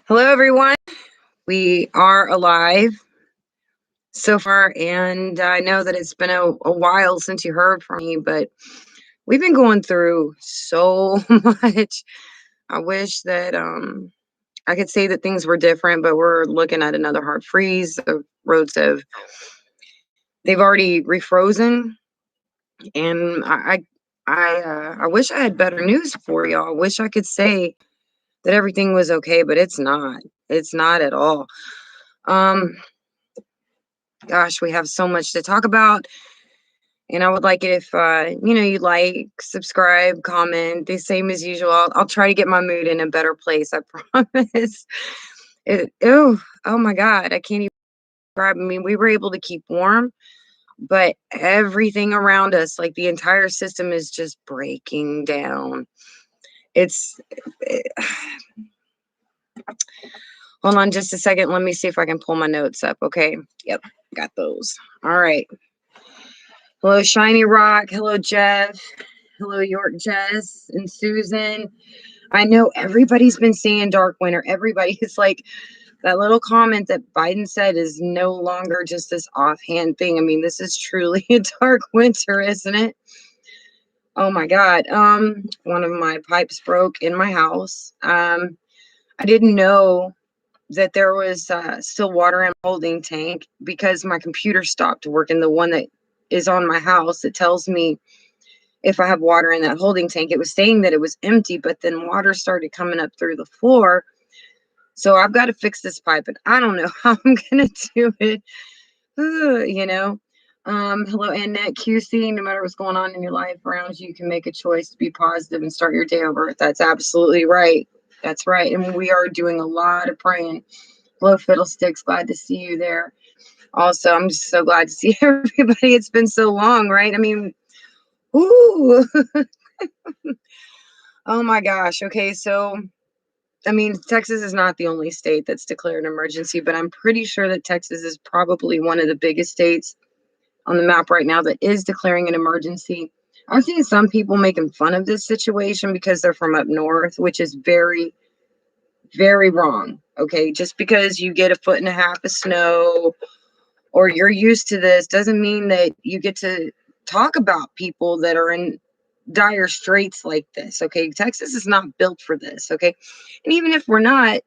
Hello, everyone. We are alive so far, and I know that it's been a while since you heard from me, but we've been going through so much. I wish that I could say that things were different, but we're looking at another hard freeze. The roads they've already refrozen, and I wish I had better news for y'all. I wish I could say that everything was okay, but it's not. It's not at all. Um, Gosh, we have so much to talk about. And I would like it if, you like, subscribe, comment, the same as usual. I'll try to get my mood in a better place. I promise. Oh my God. I can't even describe. I mean, we were able to keep warm, but everything around us, like the entire system is just breaking down. It's, it, hold on just a second. Let me see if I can pull my notes up. Okay. Yep. Got those. All right. Hello, Shiny Rock. Hello, Jeff. Hello, York Jess and Susan. I know everybody's been saying dark winter. Everybody is like that little comment that Biden said is no longer just this offhand thing. I mean, this is truly a dark winter, isn't it? Oh my God. One of my pipes broke in my house. I didn't know that there was still water in the holding tank because my computer stopped working. The one that is on my house, it tells me if I have water in that holding tank. It was saying that it was empty, but then water started coming up through the floor. So I've got to fix this pipe, and I don't know how I'm gonna do it. You know. Hello, Annette QC. No matter what's going on in your life around you, you can make a choice to be positive and start your day over. That's absolutely right. That's right. And we are doing a lot of praying. Hello, Fiddlesticks. Glad to see you there. Also, I'm just so glad to see everybody. It's been so long, right? I mean, ooh. Oh my gosh. Okay, so I mean, Texas is not the only state that's declared an emergency, but I'm pretty sure that Texas is probably one of the biggest states on the map right now that is declaring an emergency. I've seen some people making fun of this situation because they're from up north, which is very, very wrong. Okay, just because you get a foot and a half of snow or you're used to this doesn't mean that you get to talk about people that are in dire straits like this. Okay, Texas is not built for this. Okay, and even if we're not,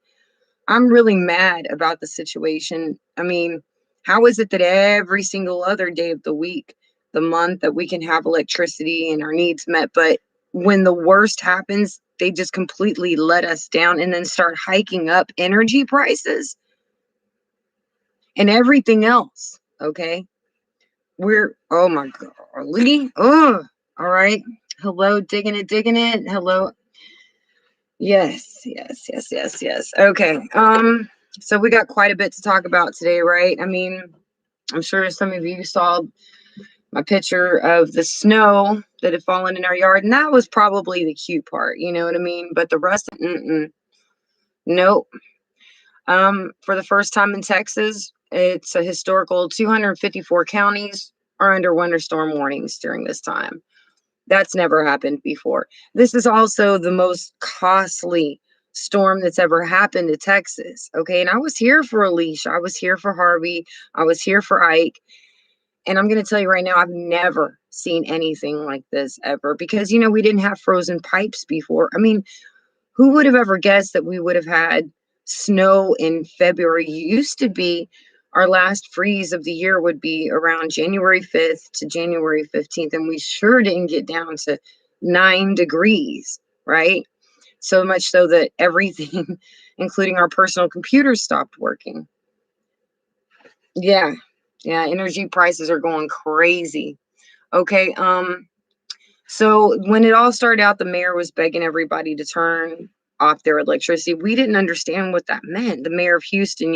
I'm really mad about the situation. I mean, how is it that every single other day of the week, the month, that we can have electricity and our needs met, but when the worst happens, they just completely let us down and then start hiking up energy prices and everything else? Okay, oh my God, Lee. Oh, all right. Hello, digging it, digging it. Hello. Yes, yes, yes, yes, yes. Okay. So we got quite a bit to talk about today, right? I mean, I'm sure some of you saw my picture of the snow that had fallen in our yard, and that was probably the cute part, you know what I mean? But the rest, nope. For the first time in Texas, it's a historical 254 counties are under winter storm warnings during this time. That's never happened before. This is also the most costly storm that's ever happened to Texas. Okay. And I was here for Alicia. I was here for Harvey. I was here for Ike. And I'm going to tell you right now, I've never seen anything like this ever because, we didn't have frozen pipes before. I mean, who would have ever guessed that we would have had snow in February? It used to be our last freeze of the year would be around January 5th to January 15th, and we sure didn't get down to 9 degrees, right? So much so that everything, including our personal computers, stopped working. Yeah, energy prices are going crazy. Okay, so when it all started out, the mayor was begging everybody to turn off their electricity. We didn't understand what that meant. The mayor of Houston,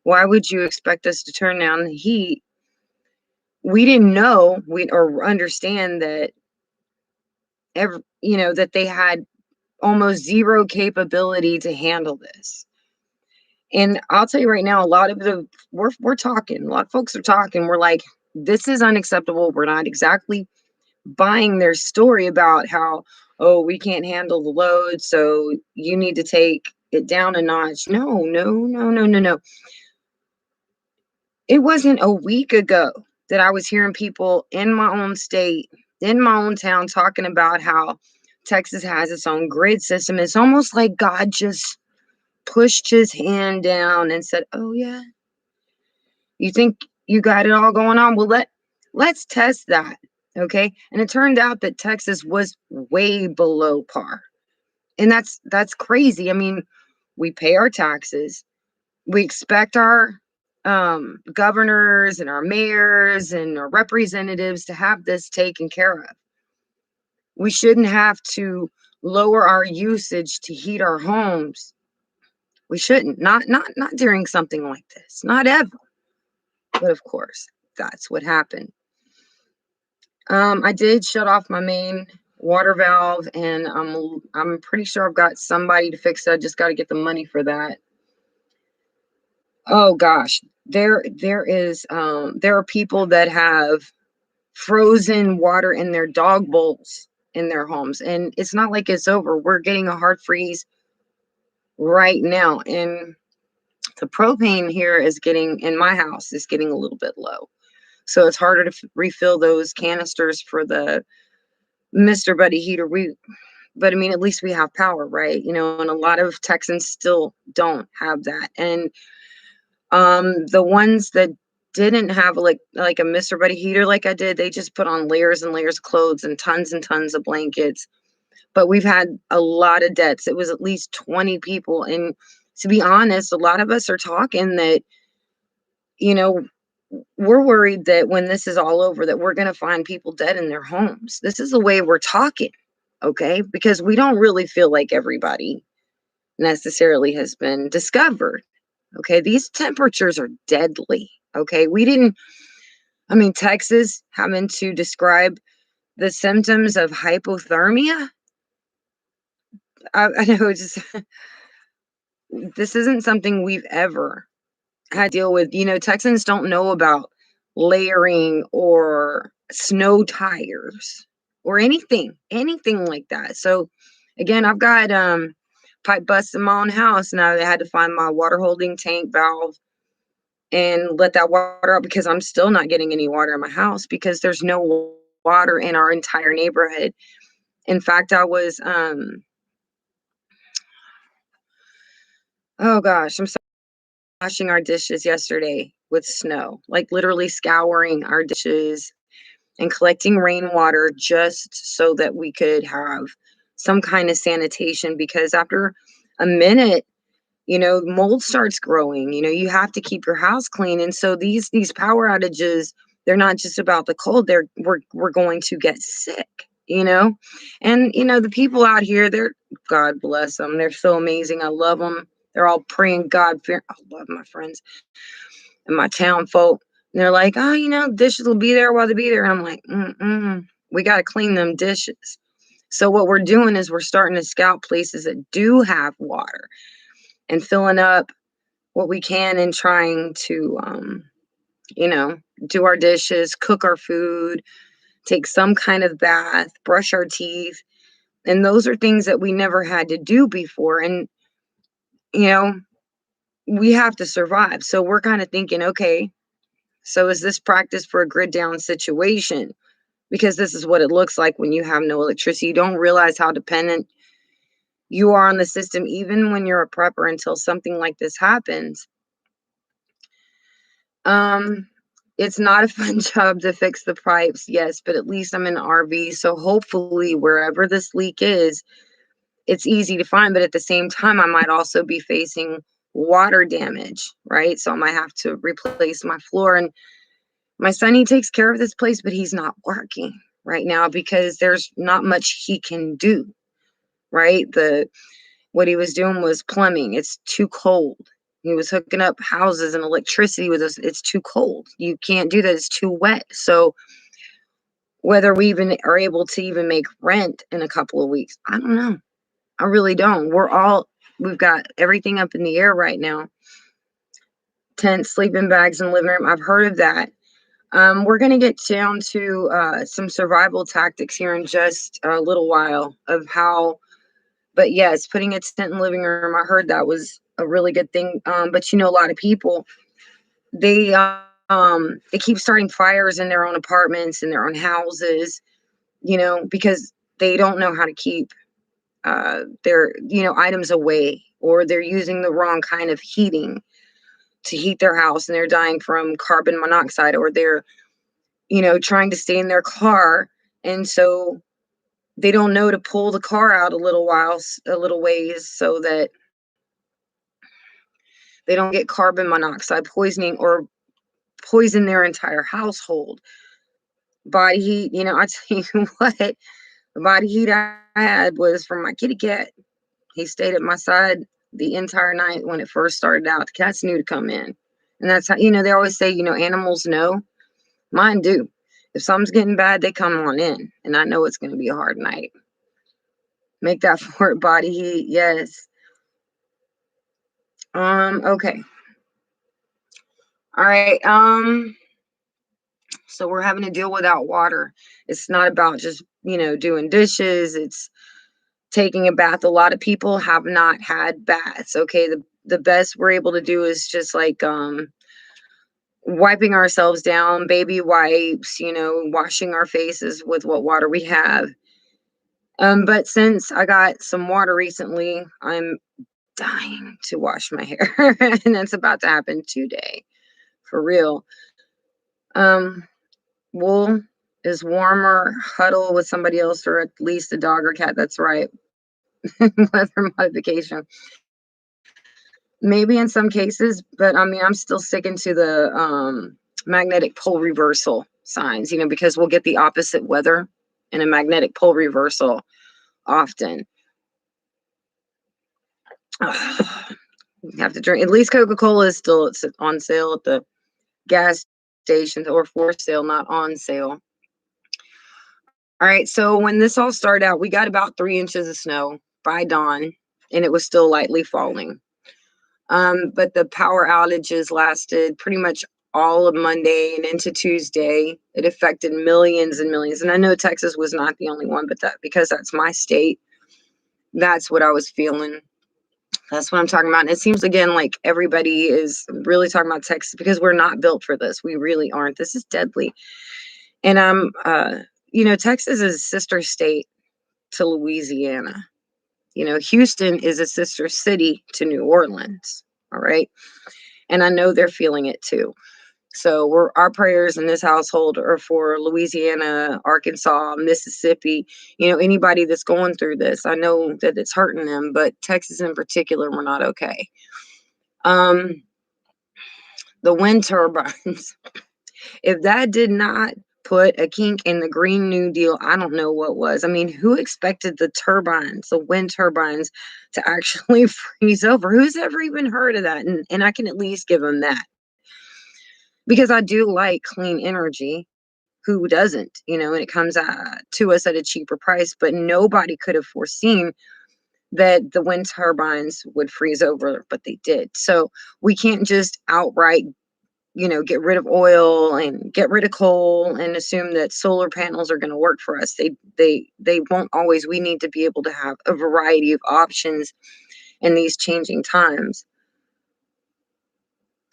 why would you expect us to turn down the heat? We didn't know or understand that that they had almost zero capability to handle this. And I'll tell you right now, a lot of we're talking, a lot of folks are talking. We're like, this is unacceptable. We're not exactly buying their story about how, oh, we can't handle the load, so you need to take it down a notch. No, no, no, no, no, no. It wasn't a week ago that I was hearing people in my own state, in my own town, talking about how Texas has its own grid system. It's almost like God just pushed his hand down and said, "Oh yeah, you think you got it all going on? Well, let's test that." Okay? And it turned out that Texas was way below par. And that's crazy. I mean, we pay our taxes. We expect our governors and our mayors and our representatives to have this taken care of. We shouldn't have to lower our usage to heat our homes. We shouldn't. Not during something like this. Not ever. But of course, that's what happened. I did shut off my main water valve, and I'm pretty sure I've got somebody to fix it. I just got to get the money for that. Oh gosh, there are people that have frozen water in their dog bowls in their homes, and it's not like it's over. We're getting a hard freeze right now, and the propane here is getting in my house is getting a little bit low. So it's harder to refill those canisters for the Mr. Buddy heater. But I mean, at least we have power, right? And a lot of Texans still don't have that. And the ones that didn't have like a Mr. Buddy heater like I did, they just put on layers and layers of clothes and tons of blankets. But we've had a lot of deaths. It was at least 20 people. And to be honest, a lot of us are talking that, you know, we're worried that when this is all over, that we're going to find people dead in their homes. This is the way we're talking, okay? Because we don't really feel like everybody necessarily has been discovered. Okay, these temperatures are deadly. Okay, I mean, Texas having to describe the symptoms of hypothermia. I know this isn't something we've ever had to deal with. Texans don't know about layering or snow tires or anything like that. So again, I've got pipe bust in my own house, and I had to find my water holding tank valve and let that water out because I'm still not getting any water in my house because there's no water in our entire neighborhood. In fact, I was oh gosh, I'm sorry, washing our dishes yesterday with snow, like literally scouring our dishes and collecting rainwater just so that we could have some kind of sanitation because after a minute, mold starts growing. You have to keep your house clean. And so these power outages, they're not just about the cold. We're going to get sick, and the people out here, they're, God bless them, they're so amazing. I love them. They're all praying God fear. I love my friends and my town folk. And they're like, oh, dishes will be there while they be there. And I'm like, we got to clean them dishes. So what we're doing is we're starting to scout places that do have water and filling up what we can and trying to, do our dishes, cook our food, take some kind of bath, brush our teeth. And those are things that we never had to do before. And, you know, we have to survive. So we're kind of thinking, okay, so is this practice for a grid down situation? Because this is what it looks like when you have no electricity. You don't realize how dependent you are on the system, even when you're a prepper, until something like this happens. Um, it's not a fun job to fix the pipes, yes, but at least I'm in an RV. So hopefully wherever this leak is, it's easy to find. But at the same time, I might also be facing water damage, right? So I might have to replace my floor. And my son, he takes care of this place, but he's not working right now because there's not much he can do, right? What he was doing was plumbing. It's too cold. He was hooking up houses and electricity with us. It's too cold. You can't do that. It's too wet. So whether we even are able to even make rent in a couple of weeks, I don't know. I really don't. We've got everything up in the air right now. Tents, sleeping bags, and living room. I've heard of that. We're going to get down to some survival tactics here in just a little while of how But yes, putting a tent in the living room, I heard that was a really good thing. But a lot of people, they keep starting fires in their own apartments, in their own houses, because they don't know how to keep their items away, or they're using the wrong kind of heating to heat their house, and they're dying from carbon monoxide, or they're trying to stay in their car, and so they don't know to pull the car out a little ways, so that they don't get carbon monoxide poisoning or poison their entire household. Body heat, I tell you what, the body heat I had was from my kitty cat. He stayed at my side the entire night when it first started out. The cats knew to come in. And that's how, they always say, animals know. Mine do. If something's getting bad, they come on in. And I know it's going to be a hard night. Make that for it, body heat. Yes. Okay. All right. So we're having to deal without water. It's not about just, doing dishes. It's taking a bath. A lot of people have not had baths. Okay. The best we're able to do is just like, wiping ourselves down, baby wipes, washing our faces with what water we have. But since I got some water recently, I'm dying to wash my hair, and that's about to happen today, for real. Wool is warmer, huddle with somebody else, or at least a dog or cat. That's right. Weather modification. Maybe in some cases, but I mean, I'm still sticking to the magnetic pole reversal signs, because we'll get the opposite weather in a magnetic pole reversal often. You have to drink. At least Coca-Cola is still on sale at the gas stations, or for sale, not on sale. All right, so when this all started out, we got about 3 inches of snow by dawn, and it was still lightly falling. But the power outages lasted pretty much all of Monday and into Tuesday. It affected millions and millions. And I know Texas was not the only one, but because that's my state, that's what I was feeling. That's what I'm talking about. And it seems again like everybody is really talking about Texas, because we're not built for this. We really aren't. This is deadly. And Texas is a sister state to Louisiana. Houston is a sister city to New Orleans. All right. And I know they're feeling it too. So our prayers in this household are for Louisiana, Arkansas, Mississippi, anybody that's going through this. I know that it's hurting them, but Texas in particular, we're not okay. The wind turbines, if that did not put a kink in the Green New Deal, I don't know what was. I mean, who expected the wind turbines, to actually freeze over? Who's ever even heard of that? And I can at least give them that, because I do like clean energy. Who doesn't? And it comes to us at a cheaper price. But nobody could have foreseen that the wind turbines would freeze over, but they did. So we can't just outright, get rid of oil and get rid of coal and assume that solar panels are going to work for us. They won't always. We need to be able to have a variety of options in these changing times.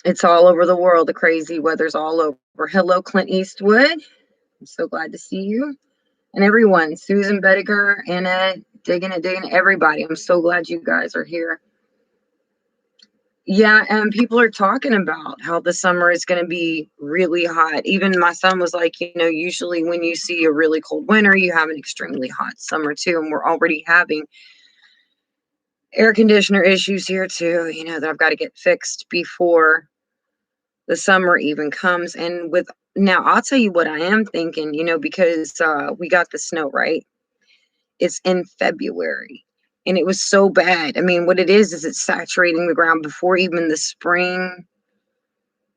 It's all over the world. The crazy weather's all over. Hello, Clint Eastwood. I'm so glad to see you. And everyone, Susan Bediger, Annette, digging it, everybody. I'm so glad you guys are here. Yeah, and people are talking about how the summer is going to be really hot. Even my son was like, usually when you see a really cold winter, you have an extremely hot summer too. And we're already having air conditioner issues here too, that I've got to get fixed before the summer even comes. And now I'll tell you what I am thinking, because we got the snow, right? It's in February. And it was so bad. I mean, what it is it's saturating the ground before even the spring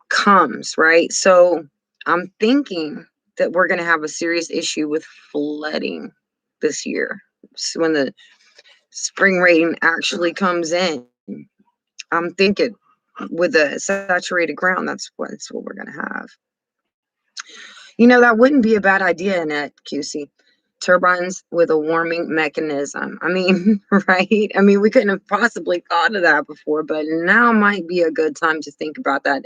comes, right? So I'm thinking that we're going to have a serious issue with flooding this year. So when the spring rain actually comes in, I'm thinking with a saturated ground, that's what we're going to have. That wouldn't be a bad idea, Annette QC. turbines with a warming mechanism. I mean, right? I mean, we couldn't have possibly thought of that before, but now might be a good time to think about that.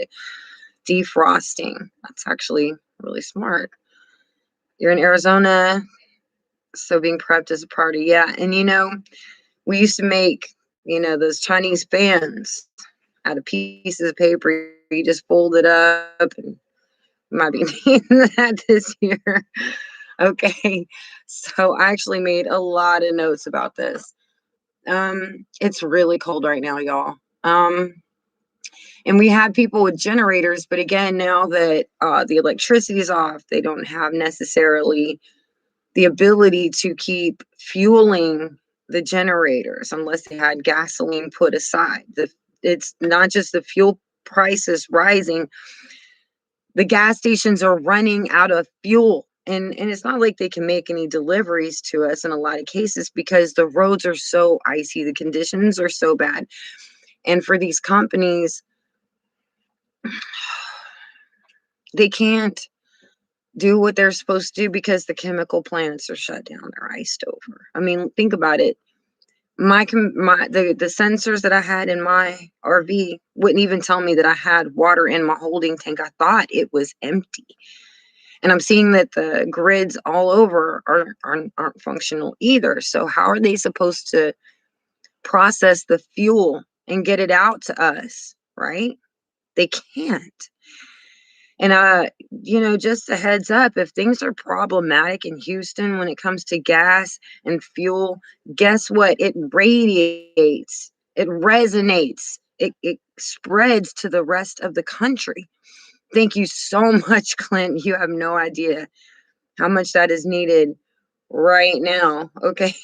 Defrosting. That's actually really smart. You're in Arizona, so being prepped as a party. Yeah. And we used to make, those Chinese fans out of pieces of paper. You just fold it up, and might be needing that this year. Okay. So I actually made a lot of notes about this. It's really cold right now, y'all. And we had people with generators, but again, now that the electricity is off, they don't have necessarily the ability to keep fueling the generators unless they had gasoline put aside. It's not just the fuel prices rising, the gas stations are running out of fuel. And it's not like they can make any deliveries to us in a lot of cases because the roads are so icy, the conditions are so bad. And for these companies, they can't do what they're supposed to do because the chemical plants are shut down or iced over. I mean, think about it. The sensors that I had in my RV wouldn't even tell me that I had water in my holding tank. I thought it was empty. And I'm seeing that the grids all over aren't functional either. So how are they supposed to process the fuel and get it out to us, right? They can't. And just a heads up, if things are problematic in Houston when it comes to gas and fuel, guess what? It radiates, it resonates, it spreads to the rest of the country. Thank you so much, Clint. You have no idea how much that is needed right now. Okay.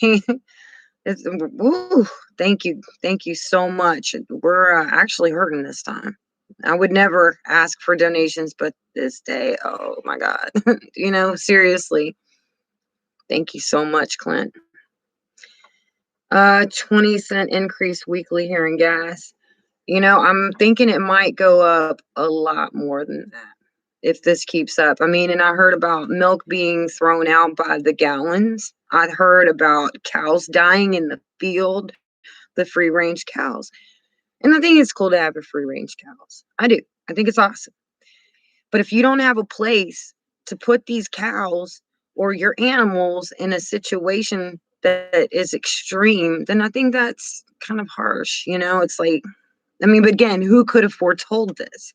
Woo, thank you. Thank you so much. We're actually hurting this time. I would never ask for donations, but this day, oh my God. Seriously. Thank you so much, Clint. 20-cent increase weekly here in gas. I'm thinking it might go up a lot more than that if this keeps up. I mean, and I heard about milk being thrown out by the gallons. I heard about cows dying in the field, the free range cows. And I think it's cool to have a free range cows. I do. I think it's awesome. But if you don't have a place to put these cows or your animals in a situation that is extreme, then I think that's kind of harsh. It's like, I mean, but again, who could have foretold this?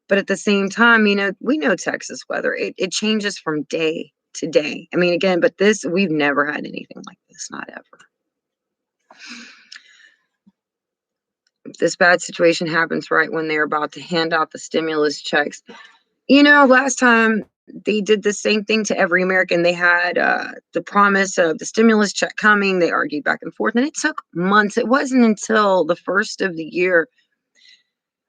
But at the same time, we know Texas weather. It changes from day to day. I mean, again, but we've never had anything like this, not ever. If this bad situation happens right when they're about to hand out the stimulus checks, last time they did the same thing to every American. They had the promise of the stimulus check coming. They argued back and forth, and it took months. It wasn't until the first of the year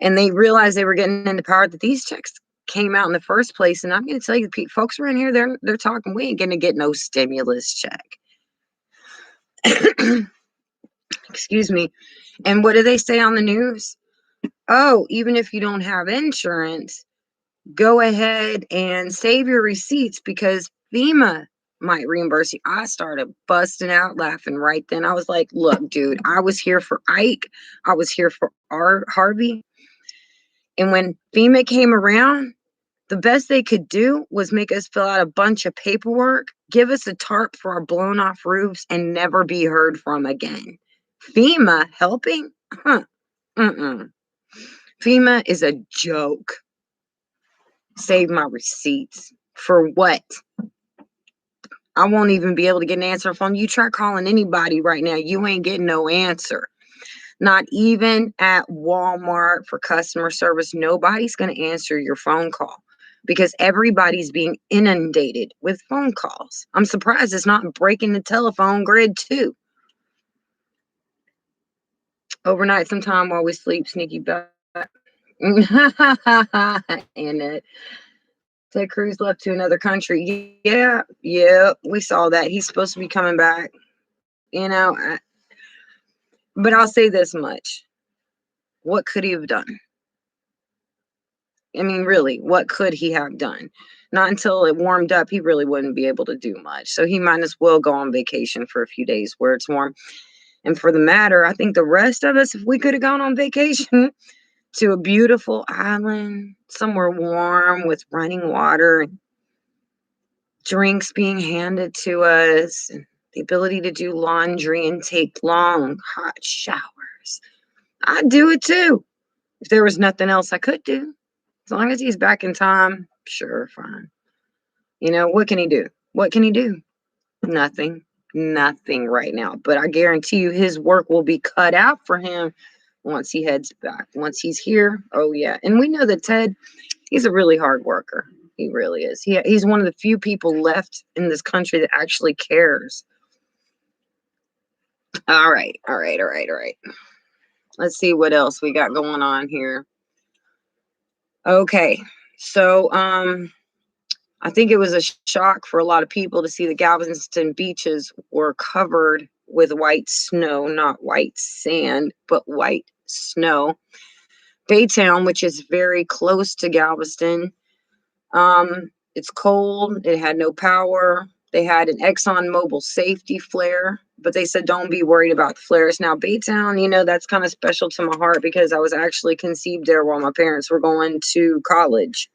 and they realized they were getting into power that these checks came out in the first place. And I'm going to tell you, folks around here, they're talking, we ain't going to get no stimulus check. Excuse me. And what do they say on the news? Oh, even if you don't have insurance, go ahead and save your receipts because FEMA might reimburse you. I started busting out laughing right then. I was like, look, dude, I was here for Ike. I was here for Harvey. And when FEMA came around, the best they could do was make us fill out a bunch of paperwork, give us a tarp for our blown off roofs, and never be heard from again. FEMA helping? Huh. FEMA is a joke. Save my receipts. For what? I won't even be able to get an answer phone. You try calling anybody right now, you ain't getting no answer. Not even at Walmart for customer service. Nobody's going to answer your phone call because everybody's being inundated with phone calls. I'm surprised it's not breaking the telephone grid too. Overnight sometime while we sleep, sneaky back. And Ted Cruz left to another country. Yeah, we saw that. He's supposed to be coming back. But I'll say this much. What could he have done? I mean, really, what could he have done? Not until it warmed up, he really wouldn't be able to do much. So he might as well go on vacation for a few days where it's warm. And for the matter, I think the rest of us, if we could have gone on vacation to a beautiful island, somewhere warm with running water and drinks being handed to us, and the ability to do laundry and take long, hot showers, I'd do it too. If there was nothing else I could do. As long as he's back in time, sure, fine. What can he do? What can he do? Nothing. Nothing right now. But I guarantee you his work will be cut out for him once he heads back. Once he's here, oh yeah. And we know that Ted, he's a really hard worker. He really is. He's one of the few people left in this country that actually cares. All right, all right, all right, all right. Let's see what else we got going on here. Okay. So, I think it was a shock for a lot of people to see the Galveston beaches were covered with white snow, not white sand, but white snow. Baytown, which is very close to Galveston, it's cold. It had no power. They had an ExxonMobil safety flare, but they said don't be worried about the flares. Now, Baytown, that's kind of special to my heart because I was actually conceived there while my parents were going to college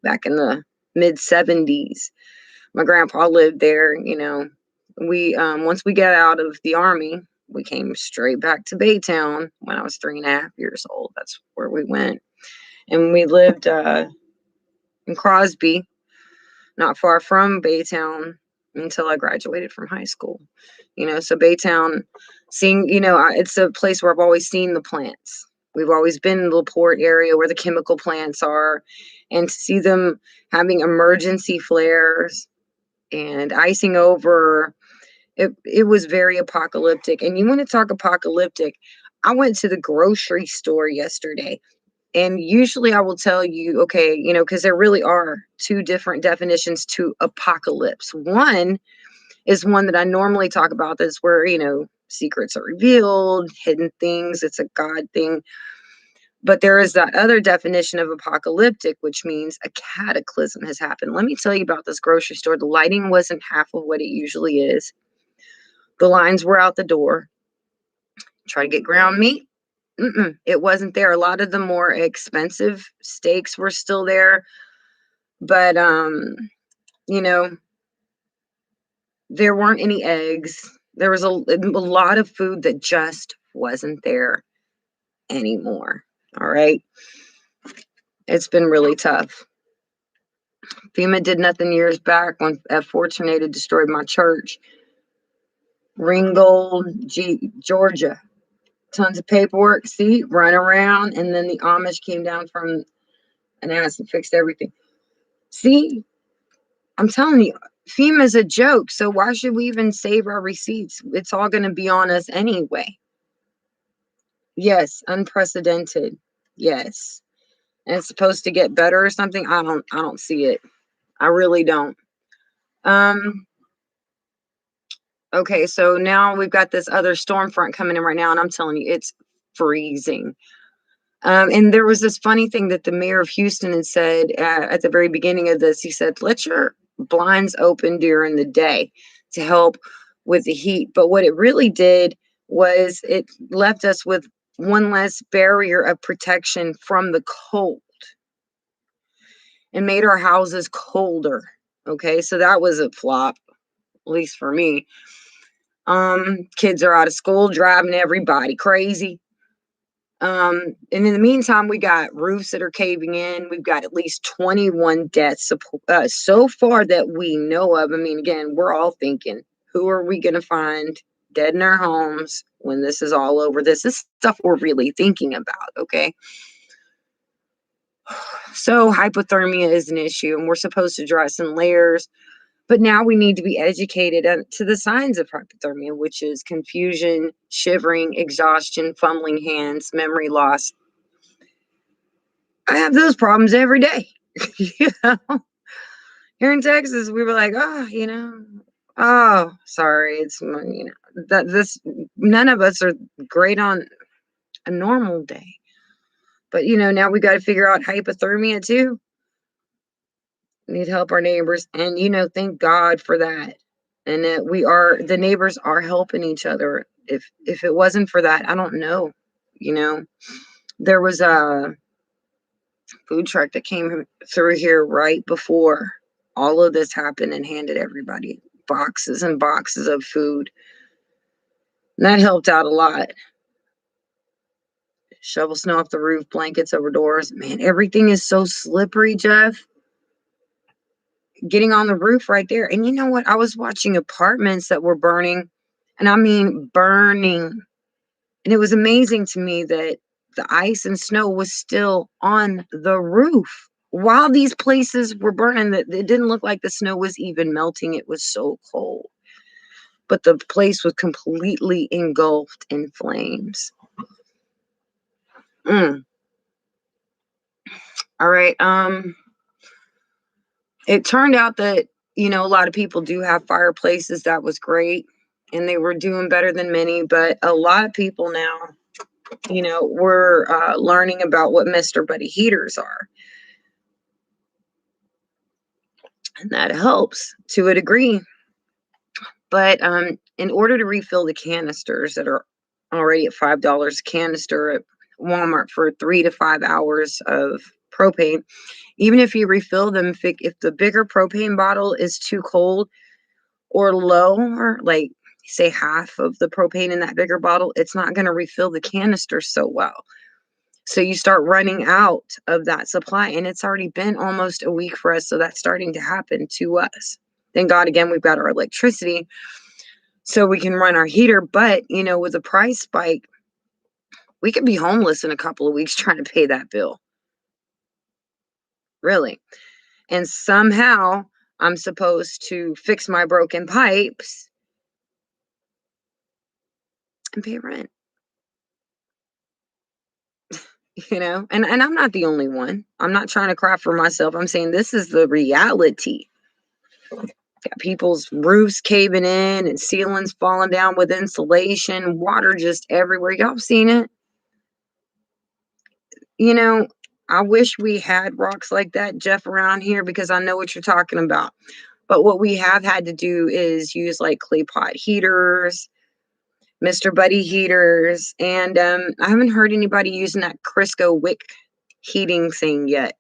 back in the mid 70s. My grandpa lived there. We once we got out of the army, we came straight back to Baytown when I was 3.5 years old. That's where we went, and we lived in Crosby, not far from Baytown, until I graduated from high school. So Baytown, seeing, it's a place where I've always seen the plants. We've always been in the LaPorte area where the chemical plants are, and to see them having emergency flares and icing over, it was very apocalyptic. And you want to talk apocalyptic? I went to the grocery store yesterday, and usually I will tell you, okay, because there really are two different definitions to apocalypse. One is one that I normally talk about, that's where, secrets are revealed, hidden things, it's a God thing. But there is that other definition of apocalyptic, which means a cataclysm has happened. Let me tell you about this grocery store. The lighting wasn't half of what it usually is. The lines were out the door. Try to get ground meat. It wasn't there. A lot of the more expensive steaks were still there. But, you know, there weren't any eggs. There was a lot of food that just wasn't there anymore. All right. It's been really tough. FEMA did nothing years back when F4 tornado destroyed my church. Ringgold, Georgia. Tons of paperwork. See, run around. And then the Amish came down from an ass and fixed everything. See, I'm telling you, FEMA's a joke. So why should we even save our receipts? It's all going to be on us anyway. Yes, unprecedented. Yes. And it's supposed to get better or something. I don't see it. I really don't. Okay, so now we've got this other storm front coming in right now, and I'm telling you, it's freezing. And there was this funny thing that the mayor of Houston had said at the very beginning of this. He said, let your blinds open during the day to help with the heat. But what it really did was it left us with one less barrier of protection from the cold and made our houses colder. Okay, so that was a flop, at least for me. Kids are out of school, driving everybody crazy. And in the meantime, we got roofs that are caving in. We've got at least 21 deaths so far that we know of. I mean, again, we're all thinking, who are we going to find dead in our homes when this is all over? This is stuff we're really thinking about, okay? So hypothermia is an issue, and we're supposed to dress in layers. But now we need to be educated to the signs of hypothermia, which is confusion, shivering, exhaustion, fumbling hands, memory loss. I have those problems every day. you know? Here in Texas, we were like, oh, sorry. It's, none of us are great on a normal day. But, now we got to figure out hypothermia too. We need to help our neighbors. And, thank God for that. And that the neighbors are helping each other. If it wasn't for that, I don't know. You know, there was a food truck that came through here right before all of this happened and handed everybody boxes and boxes of food. And that helped out a lot. Shovel snow off the roof, blankets over doors. Man, everything is so slippery, Jeff. Getting on the roof right there. And you know what? I was watching apartments that were burning, and I mean burning. And it was amazing to me that the ice and snow was still on the roof while these places were burning. That it didn't look like the snow was even melting. It was so cold. But the place was completely engulfed in flames. Mm. All right. It turned out that, a lot of people do have fireplaces. That was great. And they were doing better than many. But a lot of people now, we're learning about what Mr. Buddy heaters are. And that helps to a degree. But in order to refill the canisters that are already at $5 a canister at Walmart for 3 to 5 hours of propane, even if you refill them, if the bigger propane bottle is too cold or low, or like say half of the propane in that bigger bottle, it's not going to refill the canister so well. So you start running out of that supply, and it's already been almost a week for us. So that's starting to happen to us. Thank God, again, we've got our electricity so we can run our heater. But, with the price spike, we could be homeless in a couple of weeks trying to pay that bill. Really. And somehow I'm supposed to fix my broken pipes and pay rent. And I'm not the only one. I'm not trying to cry for myself. I'm saying this is the reality. Got people's roofs caving in and ceilings falling down with insulation, water just everywhere. Y'all seen it? I wish we had rocks like that, Jeff, around here, because I know what you're talking about. But what we have had to do is use like clay pot heaters, Mr. Buddy heaters, and I haven't heard anybody using that Crisco wick heating thing yet.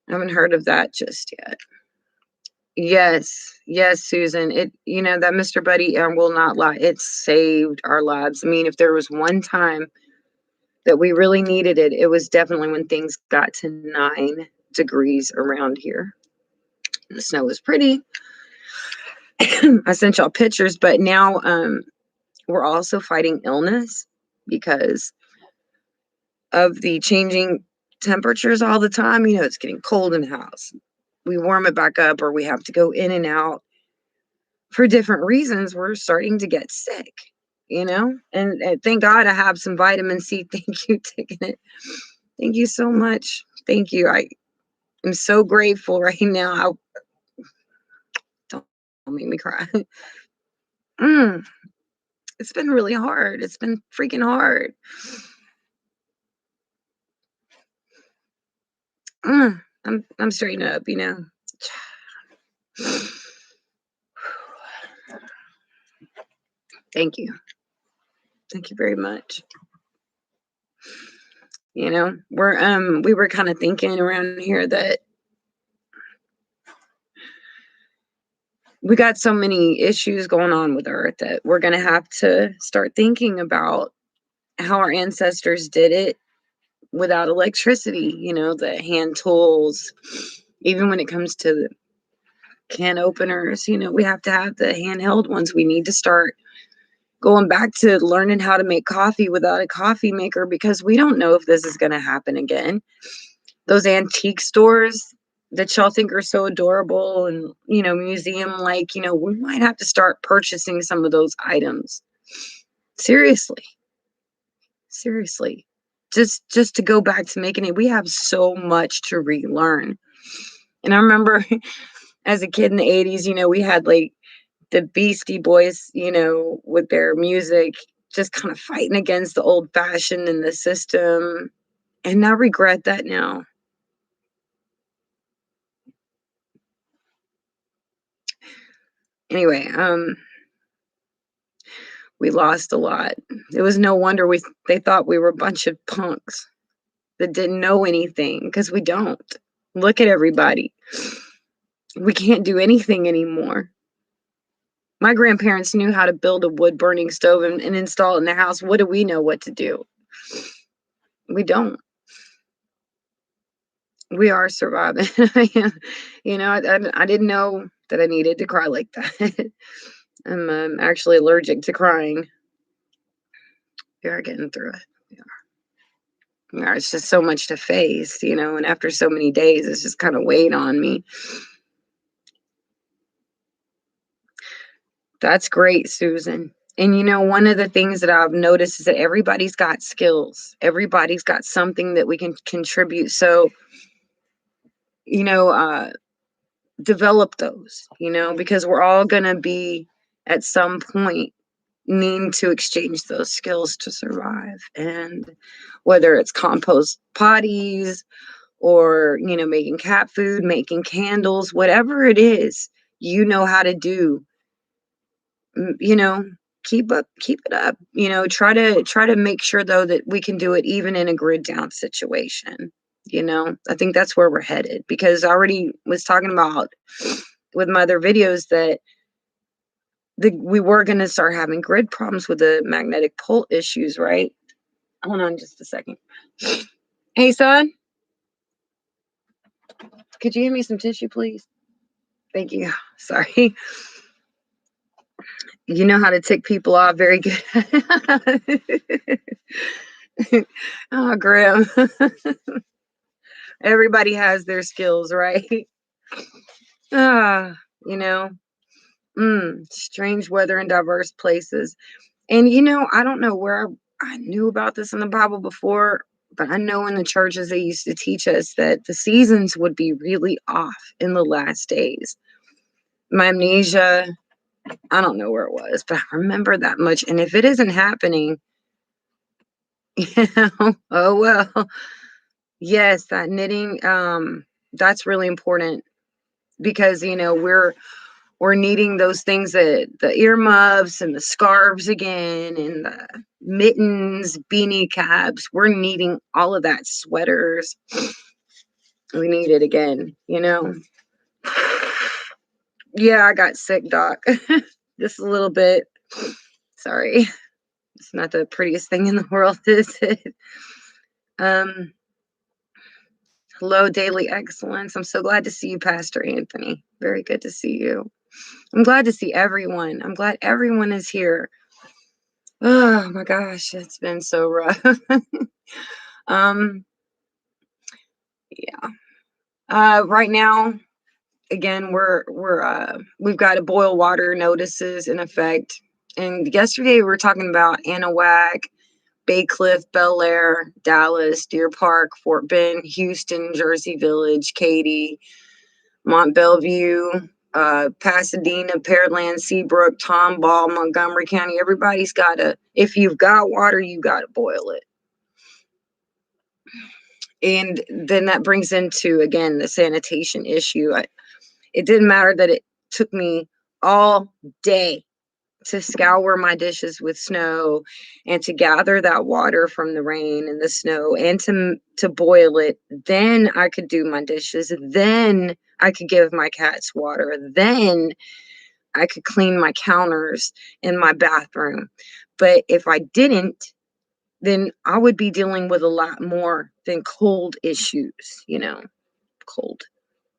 I haven't heard of that just yet. Yes, Susan. That Mr. Buddy will not lie. It saved our lives. I mean, if there was one time that we really needed it, it was definitely when things got to 9 degrees around here. The snow was pretty. I sent y'all pictures, but now we're also fighting illness because of the changing temperatures all the time. It's getting cold in the house. We warm it back up, or we have to go in and out for different reasons. We're starting to get sick, and thank God I have some vitamin C. Thank you, taking it. Thank you so much. Thank you. I am so grateful right now. Don't make me cry. It's been really hard. It's been freaking hard. I'm straighten up. Thank you. Thank you very much. We were kind of thinking around here that we got so many issues going on with Earth that we're going to have to start thinking about how our ancestors did it without electricity, the hand tools. Even when it comes to the can openers, we have to have the handheld ones. We need to start going back to learning how to make coffee without a coffee maker, because we don't know if this is going to happen again. Those antique stores that y'all think are so adorable and, museum like, we might have to start purchasing some of those items. Seriously. Just to go back to making it. We have so much to relearn. And I remember as a kid in the 80s, we had like the Beastie Boys, with their music, just kind of fighting against the old fashioned and the system. And I regret that now. Anyway, we lost a lot. It was no wonder they thought we were a bunch of punks that didn't know anything, because we don't. Look at everybody. We can't do anything anymore. My grandparents knew how to build a wood burning stove and install it in their house. What do we know what to do? We don't. We are surviving. I didn't know that I needed to cry like that. I'm actually allergic to crying. We are getting through it. Yeah, it's just so much to face, and after so many days, it's just kind of weighed on me. That's great, Susan. And one of the things that I've noticed is that everybody's got skills. Everybody's got something that we can contribute. So, you know, uh, develop those, because we're all going to be at some point needing to exchange those skills to survive. And whether it's compost potties or, making cat food, making candles, whatever it is, how to do, mm, you know, keep it up, try to make sure though that we can do it even in a grid down situation. I think that's where we're headed, because I already was talking about with my other videos that we were going to start having grid problems with the magnetic pole issues, right? Hold on just a second. Hey, son, could you give me some tissue, please? Thank you. Sorry. You know how to tick people off very good. Oh, Graham. Everybody has their skills, right? Ah, you know, strange weather in diverse places. And I don't know where I knew about this in the Bible before, but I know in the churches they used to teach us that the seasons would be really off in the last days. My amnesia, I don't know where it was, but I remember that much. And if it isn't happening, oh well. Yes, that knitting, that's really important, because we're needing those things, that the earmuffs and the scarves again, and the mittens, beanie caps. We're needing all of that. Sweaters. We need it again. Yeah, I got sick, Doc. Just a little bit. Sorry. It's not the prettiest thing in the world, is it? Um, Hello, Daily Excellence. I'm so glad to see you, Pastor Anthony. Very good to see you. I'm glad to see everyone. I'm glad everyone is here. Oh my gosh, it's been so rough. um, yeah. Right now, again, we've got a boil water notices in effect. And yesterday we were talking about Anahuac, Bay Cliff, Bel Air, Dallas, Deer Park, Fort Bend, Houston, Jersey Village, Katy, Mont Bellevue, Pasadena, Pearland, Seabrook, Tomball, Montgomery County. Everybody's if you've got water, you got to boil it. And then that brings into, again, the sanitation issue. It didn't matter that it took me all day to scour my dishes with snow, and to gather that water from the rain and the snow, and to boil it. Then I could do my dishes. Then I could give my cats water. Then I could clean my counters in my bathroom. But if I didn't, then I would be dealing with a lot more than cold issues, cold,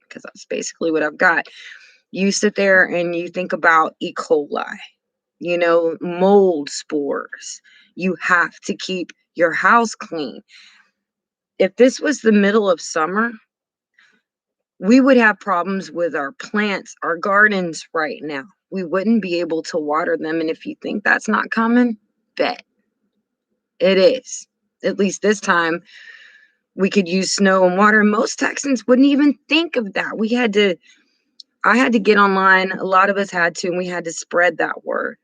because that's basically what I've got. You sit there and you think about E. coli, mold spores. You have to keep your house clean. If this was the middle of summer, we would have problems with our plants, our gardens right now. We wouldn't be able to water them. And if you think that's not coming, bet it is. At least this time, we could use snow and water. Most Texans wouldn't even think of that. I had to get online. A lot of us had to, and we had to spread that word.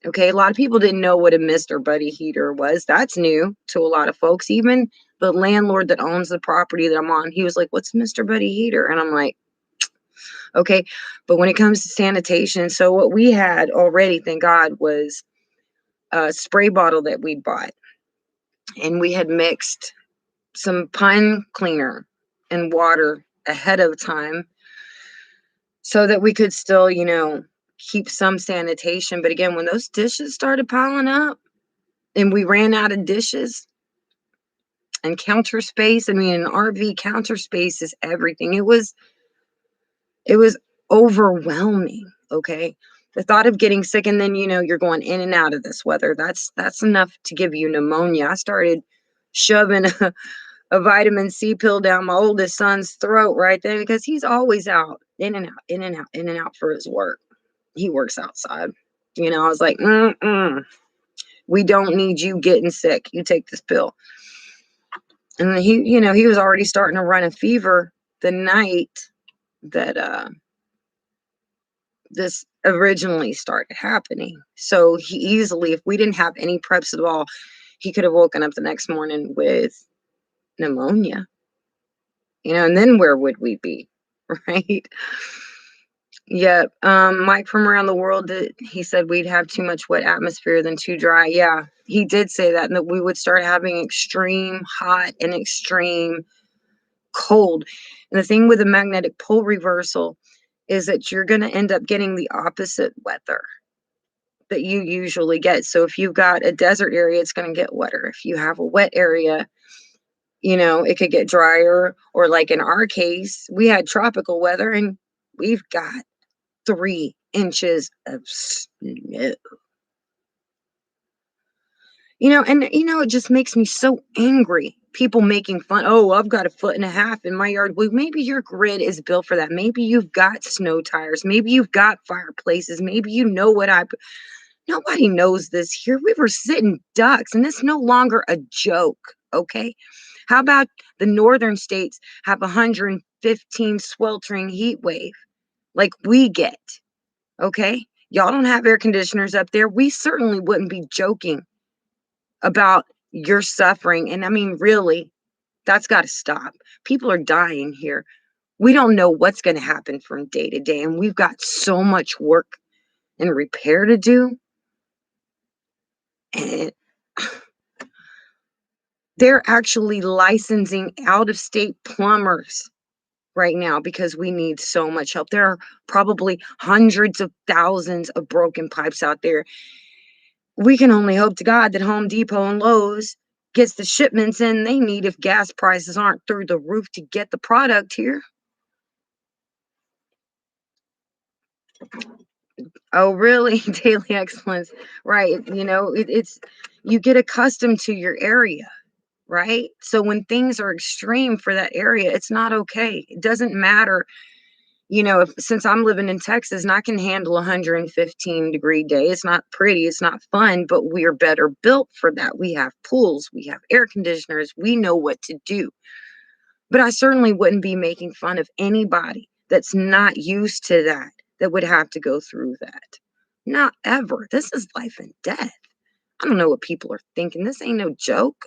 Okay. A lot of people didn't know what a Mr. Buddy heater was. That's new to a lot of folks. Even the landlord that owns the property that I'm on, he was like, "What's Mr. Buddy Heater?" And I'm like, okay. But when it comes to sanitation, so what we had already, thank God, was a spray bottle that we bought. And we had mixed some pine cleaner and water ahead of time so that we could still, keep some sanitation. But again, when those dishes started piling up and we ran out of dishes and counter space, I mean, an RV counter space is everything. It was overwhelming, okay? The thought of getting sick, and then, you're going in and out of this weather. That's enough to give you pneumonia. I started shoving a vitamin C pill down my oldest son's throat right then because he's always out, in and out, in and out, in and out for his work. He works outside. I was like, we don't need you getting sick. You take this pill. And then he was already starting to run a fever the night that this originally started happening. So he easily, if we didn't have any preps at all, he could have woken up the next morning with pneumonia, and then where would we be? Right? Yeah. Mike from around the world, he said we'd have too much wet atmosphere than too dry. Yeah, he did say that, and that we would start having extreme hot and extreme cold. And the thing with the magnetic pole reversal is that you're going to end up getting the opposite weather that you usually get. So if you've got a desert area, it's going to get wetter. If you have a wet area, it could get drier. Or like in our case, we had tropical weather and we've got 3 inches of snow. And it just makes me so angry. People making fun. Oh, I've got 1.5 feet in my yard. Well, maybe your grid is built for that. Maybe you've got snow tires. Maybe you've got fireplaces. Maybe you know what nobody knows this here. We were sitting ducks, and it's no longer a joke, okay? How about the northern states have 115 sweltering heat wave like we get, okay? Y'all don't have air conditioners up there. We certainly wouldn't be joking about your suffering. And I mean, really, that's got to stop. People are dying here. We don't know what's going to happen from day to day, and we've got so much work and repair to do. And they're actually licensing out-of-state plumbers right now because we need so much help. There are probably hundreds of thousands of broken pipes out there. We can only hope to God that Home Depot and Lowe's gets the shipments in they need if gas prices aren't through the roof to get the product here. Oh, really? Daily excellence. Right. It's you get accustomed to your area, right? So when things are extreme for that area, it's not okay. It doesn't matter. Since I'm living in Texas and I can handle 115-degree day, it's not pretty, it's not fun, but we're better built for that. We have pools, we have air conditioners, we know what to do. But I certainly wouldn't be making fun of anybody that's not used to that would have to go through that. Not ever. This is life and death. I don't know what people are thinking. This ain't no joke.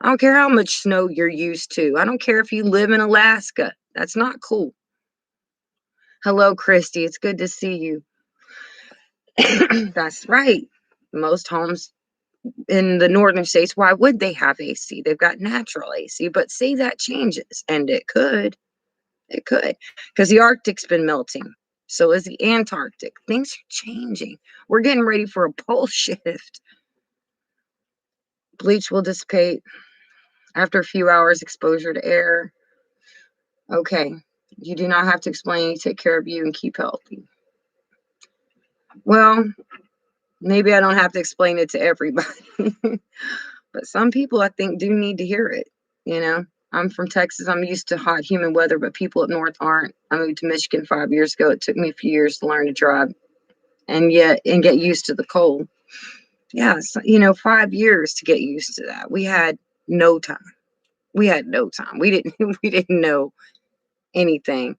I don't care how much snow you're used to. I don't care if you live in Alaska. That's not cool. Hello, Christy. It's good to see you. That's right. Most homes in the northern states, why would they have AC? They've got natural AC, but say that changes, and it could. It could, because the Arctic's been melting. So is the Antarctic. Things are changing. We're getting ready for a pole shift. Bleach will dissipate after a few hours exposure to air. Okay. You do not have to explain. You take care of you and keep healthy. Well, maybe I don't have to explain it to everybody. But some people, I think, do need to hear it. I'm from Texas. I'm used to hot, humid weather, but people up north aren't. I moved to Michigan 5 years ago. It took me a few years to learn to drive and get used to the cold. Yeah, so, 5 years to get used to that. We had no time. We had no time. We didn't we didn't know anything.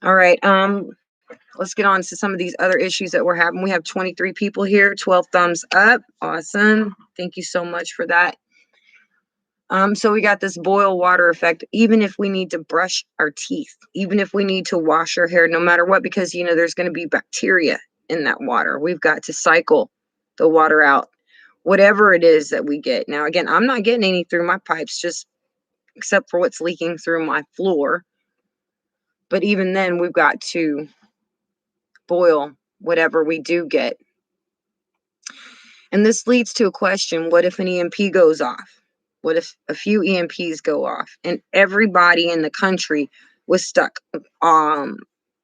All right. Let's get on to some of these other issues that we're having. We have 23 people here, 12 thumbs up. Awesome. Thank you so much for that. So we got this boil water effect, even if we need to brush our teeth, even if we need to wash our hair, no matter what, because, there's going to be bacteria in that water. We've got to cycle the water out, whatever it is that we get. Now, again, I'm not getting any through my pipes, just except for what's leaking through my floor. But even then, we've got to boil whatever we do get. And this leads to a question: what if an EMP goes off? What if a few EMPs go off and everybody in the country was stuck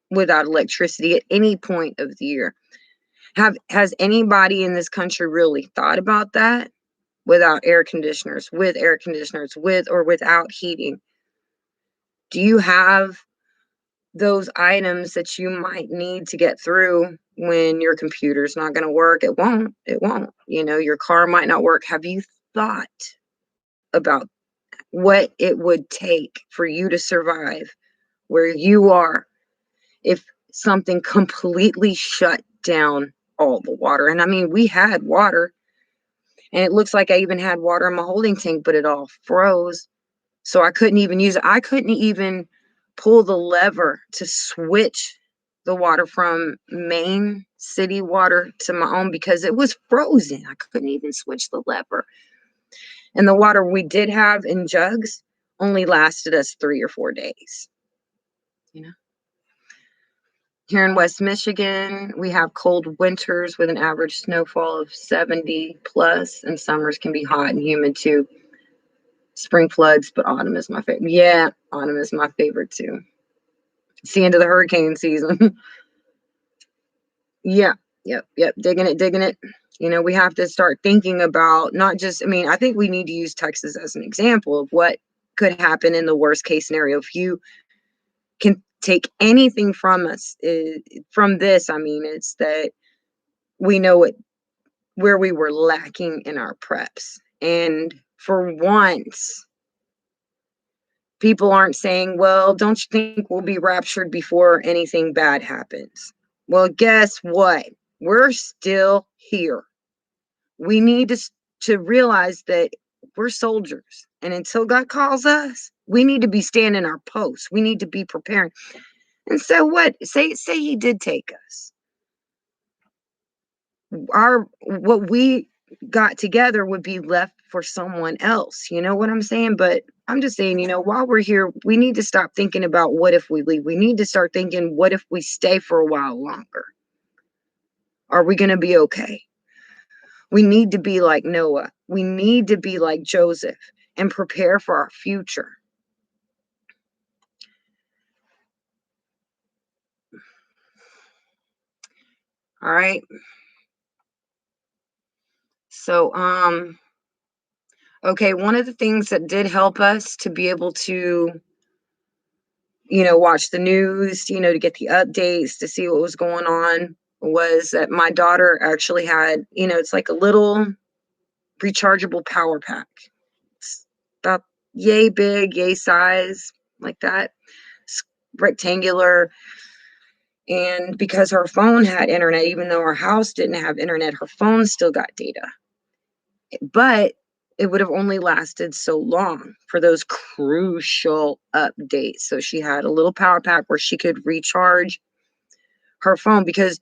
without electricity at any point of the year? Has anybody in this country really thought about that? Without air conditioners, with air conditioners, with or without heating? Do you have those items that you might need to get through when your computer's not going to work? It won't. Your car might not work. Have you thought about what it would take for you to survive where you are if something completely shut down all the water? And I mean, we had water, and it looks like I even had water in my holding tank, but it all froze. So I couldn't even use it. I couldn't even pull the lever to switch the water from main city water to my own because it was frozen. I couldn't even switch the lever. And the water we did have in jugs only lasted us 3 or 4 days. You know, here in West Michigan, we have cold winters with an average snowfall of 70 plus, and summers can be hot and humid too. Spring floods, but autumn is my favorite. Yeah, autumn is my favorite too. It's the end of the hurricane season. Yeah, yep. Digging it, digging it. We have to start thinking about not just, I think we need to use Texas as an example of what could happen in the worst case scenario. If you can take anything from us, from this, it's that we know where we were lacking in our preps. And for once, people aren't saying, well, don't you think we'll be raptured before anything bad happens? Well, guess what? We're still here. We need to realize that we're soldiers. And until God calls us, we need to be standing our posts. We need to be preparing. And so what? Say he did take us. What we got together would be left for someone else. You know what I'm saying? But I'm just saying, while we're here, we need to stop thinking about what if we leave. We need to start thinking, what if we stay for a while longer? Are we going to be okay? We need to be like Noah. We need to be like Joseph and prepare for our future. All right. So, okay, one of the things that did help us to be able to, watch the news, to get the updates, to see what was going on, was that my daughter actually had, it's like a little rechargeable power pack. It's about yay big, yay size, like that. It's rectangular. And because her phone had internet, even though our house didn't have internet, her phone still got data. But it would have only lasted so long for those crucial updates. So she had a little power pack where she could recharge her phone because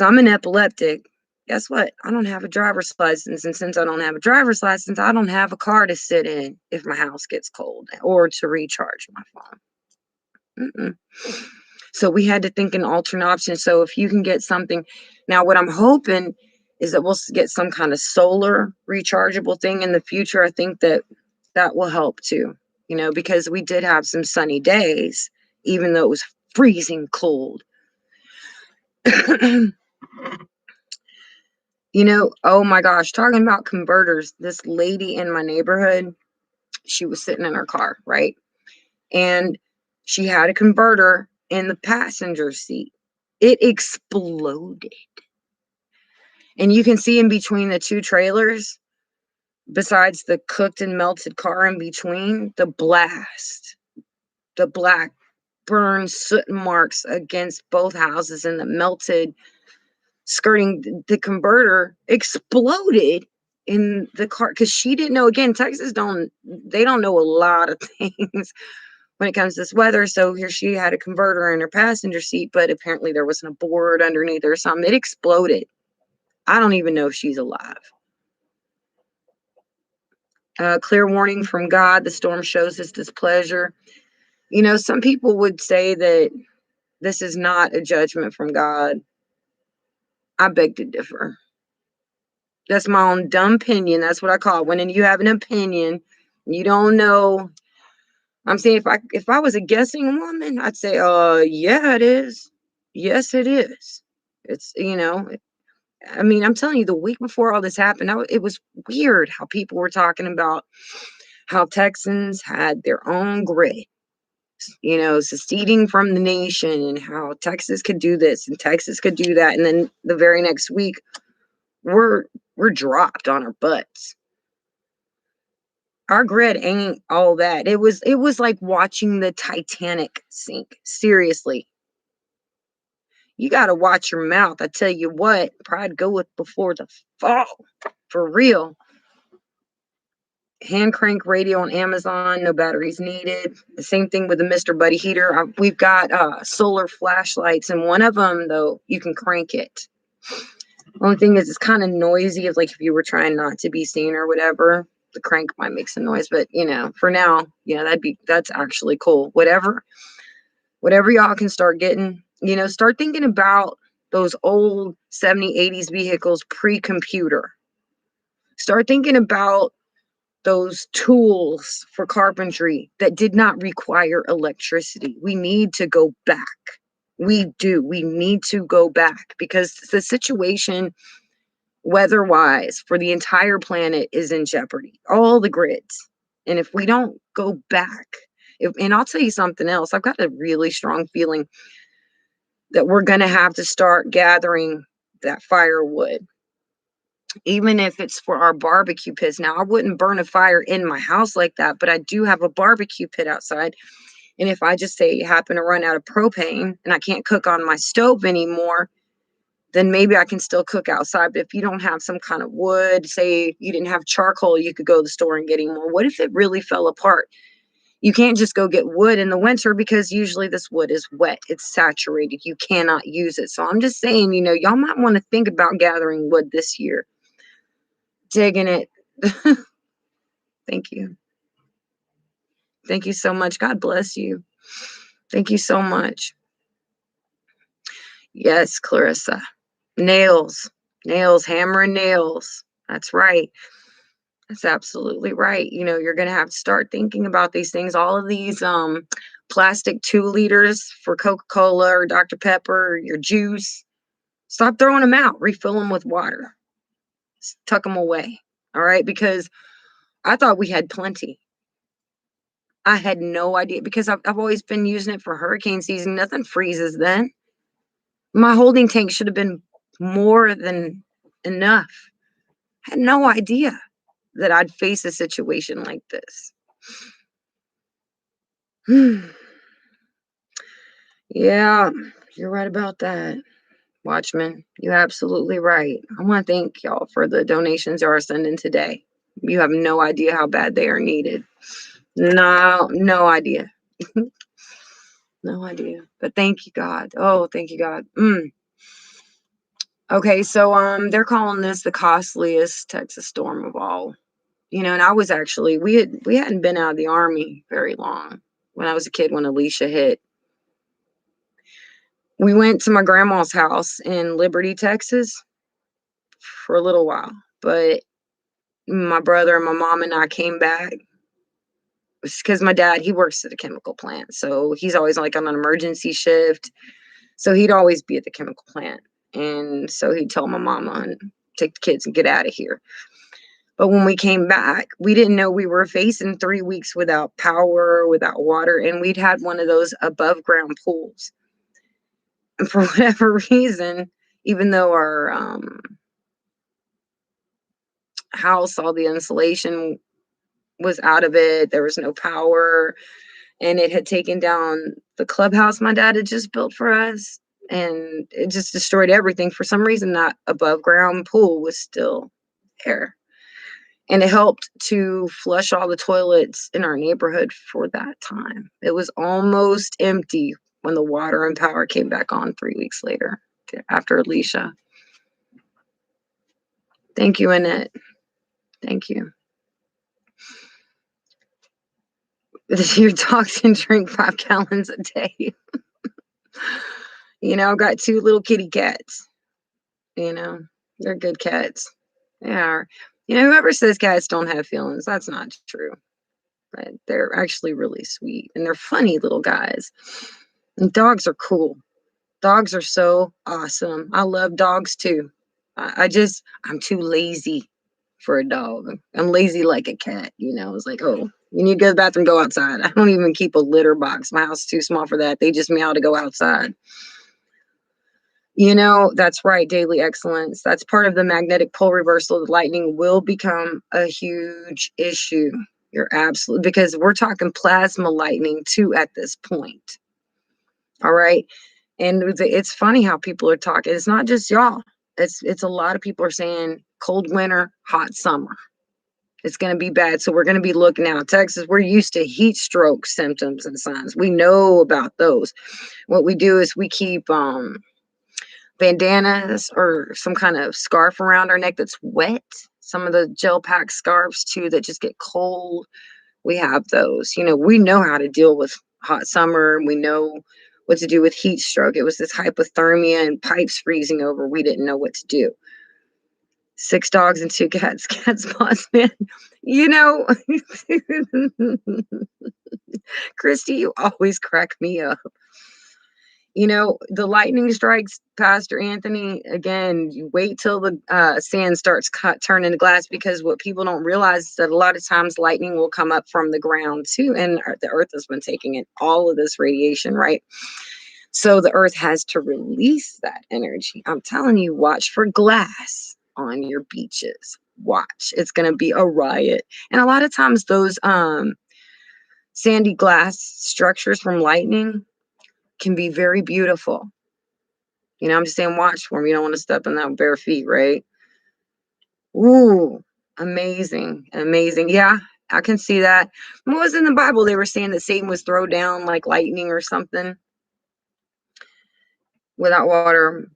I'm an epileptic. Guess what? I don't have a driver's license. And since I don't have a driver's license, I don't have a car to sit in if my house gets cold or to recharge my phone. Mm-mm. So we had to think in alternate options. So if you can get something, now what I'm hoping is that we'll get some kind of solar rechargeable thing in the future. I think that will help too, because we did have some sunny days, even though it was freezing cold. Oh my gosh, talking about converters, this lady in my neighborhood, she was sitting in her car, right? And she had a converter in the passenger seat. It exploded. And you can see in between the two trailers, besides the cooked and melted car in between, the blast, the black burn soot marks against both houses, and the melted skirting the converter exploded in the car because she didn't know. Again, Texas don't know a lot of things when it comes to this weather. So here she had a converter in her passenger seat, but apparently there wasn't a board underneath or something. It exploded. I don't even know if she's alive. Clear warning from God. The storm shows his displeasure. Some people would say that this is not a judgment from God. I beg to differ. That's my own dumb opinion. That's what I call it. When you have an opinion, you don't know. I'm saying if I was a guessing woman, I'd say, yeah, it is. Yes, it is. It's I mean, I'm telling you, the week before all this happened, it was weird how people were talking about how Texans had their own grid, seceding from the nation, and how Texas could do this and Texas could do that. And then the very next week, we're dropped on our butts. Our grid ain't all that. It was like watching the Titanic sink. Seriously. You got to watch your mouth. I tell you what, pride goeth before the fall. For real. Hand crank radio on Amazon, no batteries needed. The same thing with the Mr. Buddy heater. We've got solar flashlights, and one of them, though, you can crank it. Only thing is, it's kind of noisy. If you were trying not to be seen or whatever, the crank might make some noise. But for now, yeah, that's actually cool. Whatever y'all can start getting, start thinking about those old 70s, 80s vehicles pre-computer. Start thinking about those tools for carpentry that did not require electricity. We need to go back. We do. We need to go back because the situation weather-wise for the entire planet is in jeopardy. All the grids. And if we don't go back, and I'll tell you something else, I've got a really strong feeling that we're going to have to start gathering that firewood, even if it's for our barbecue pits. Now, I wouldn't burn a fire in my house like that, but I do have a barbecue pit outside. And if I just say happen to run out of propane and I can't cook on my stove anymore, then maybe I can still cook outside. But if you don't have some kind of wood, say you didn't have charcoal, you could go to the store and get any more. What if it really fell apart? You can't just go get wood in the winter because usually this wood is wet. It's saturated. You cannot use it. So I'm just saying, y'all might want to think about gathering wood this year. Digging it. Thank you. Thank you so much. God bless you. Thank you so much. Yes, Clarissa. Nails, hammer and nails. That's right. That's absolutely right. You're going to have to start thinking about these things. All of these plastic 2 liters for Coca-Cola or Dr. Pepper, or your juice. Stop throwing them out. Refill them with water. Tuck them away. All right. Because I thought we had plenty. I had no idea because I've always been using it for hurricane season. Nothing freezes then. My holding tank should have been more than enough. I had no idea that I'd face a situation like this. Yeah, you're right about that. Watchman, you're absolutely right. I want to thank y'all for the donations you are sending today. You have no idea how bad they are needed. No idea. No idea. But thank you, God. Oh, thank you, God. Okay, so they're calling this the costliest Texas storm of all. And I was actually we hadn't been out of the Army very long when I was a kid when Alicia hit. We went to my grandma's house in Liberty, Texas for a little while, but my brother and my mom and I came back because my dad, he works at a chemical plant. So he's always like on an emergency shift. So he'd always be at the chemical plant. And so he'd tell my mama and take the kids and get out of here. But when we came back, we didn't know we were facing 3 weeks without power, without water. And we'd had one of those above ground pools. And for whatever reason, even though our house, all the insulation was out of it, there was no power, and it had taken down the clubhouse my dad had just built for us, and it just destroyed everything. For some reason, that above ground pool was still there. And it helped to flush all the toilets in our neighborhood for that time. It was almost empty when the water and power came back on 3 weeks later after Alicia. Thank you, Annette. Thank you. Your dogs can drink 5 gallons a day. I've got 2 little kitty cats. They're good cats. They are. Whoever says cats don't have feelings, that's not true. But they're actually really sweet and they're funny little guys. And dogs are cool. Dogs are so awesome. I love dogs too. I'm too lazy for a dog. I'm lazy like a cat. It's like, oh, you need to go to the bathroom, go outside. I don't even keep a litter box. My house is too small for that. They just meow to go outside. That's right, daily excellence. That's part of the magnetic pole reversal. The lightning will become a huge issue. You're absolutely, because we're talking plasma lightning too at this point. All right. And it's funny how people are talking. It's not just y'all. It's a lot of people are saying cold winter, hot summer. It's going to be bad. So we're going to be looking out. Texas, we're used to heat stroke symptoms and signs. We know about those. What we do is we keep bandanas or some kind of scarf around our neck that's wet. Some of the gel pack scarves too that just get cold. We have those. We know how to deal with hot summer. We know what to do with heat stroke. It was this hypothermia and pipes freezing over. We didn't know what to do. 6 dogs and 2 cats. Cats boss man. Christy, you always crack me up. The lightning strikes, Pastor Anthony, again, you wait till the sand starts turning to glass, because what people don't realize is that a lot of times lightning will come up from the ground too, and the earth has been taking in all of this radiation, right? So the earth has to release that energy. I'm telling you, watch for glass on your beaches. Watch. It's going to be a riot. And a lot of times those sandy glass structures from lightning can be very beautiful. I'm just saying, watch for them. You don't want to step in that bare feet, right? Ooh, amazing. Amazing. Yeah, I can see that. What was in the Bible? They were saying that Satan was thrown down like lightning or something without water.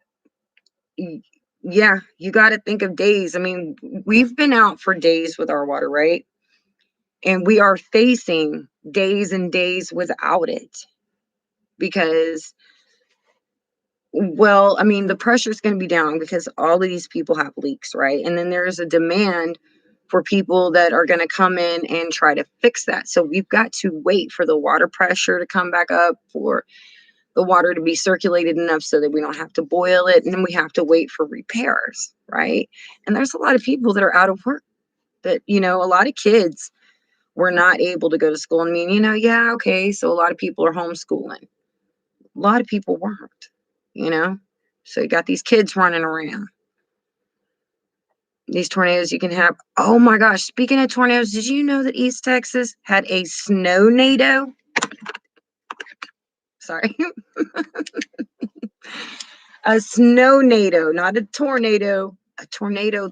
Yeah, you got to think of days. I mean, we've been out for days with our water, right? And we are facing days and days without it, because, well, I mean, the pressure is going to be down because all of these people have leaks, right? And then there's a demand for people that are going to come in and try to fix that. So we've got to wait for the water pressure to come back up, for the water to be circulated enough so that we don't have to boil it. And then we have to wait for repairs, right? And there's a lot of people that are out of work, that, a lot of kids were not able to go to school. I mean, yeah, okay, so a lot of people are homeschooling. A lot of people weren't. So you got these kids running around. These tornadoes you can have. Oh my gosh, speaking of tornadoes, did you know that East Texas had a snow-nado? Sorry. A snow-nado, not a tornado, a tornado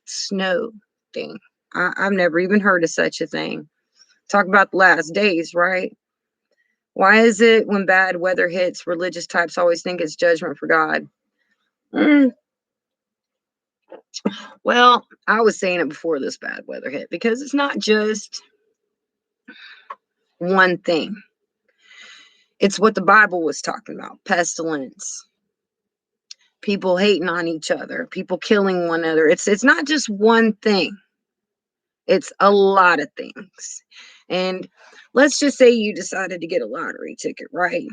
snow thing. I've never even heard of such a thing. Talk about the last days, right? Why is it when bad weather hits, religious types always think it's judgment for God? Well, I was saying it before this bad weather hit, because it's not just one thing. It's what the Bible was talking about: pestilence, people hating on each other, people killing one another. It's not just one thing. It's a lot of things. And let's just say you decided to get a lottery ticket, right?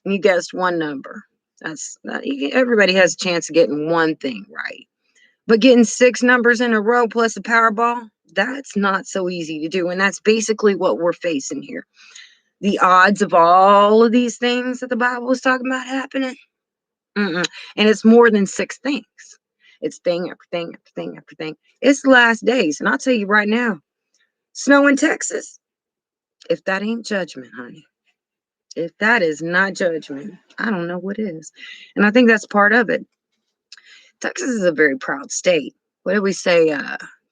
And you guessed one number. Everybody has a chance of getting one thing right. But getting 6 numbers in a row plus a Powerball, that's not so easy to do. And that's basically what we're facing here. The odds of all of these things that the Bible was talking about happening. And it's more than 6 things. It's thing after thing after thing after thing. It's the last days. And I'll tell you right now, snow in Texas, if that ain't judgment, honey, if that is not judgment, I don't know what is. And I think that's part of it. Texas is a very proud state. What did we say?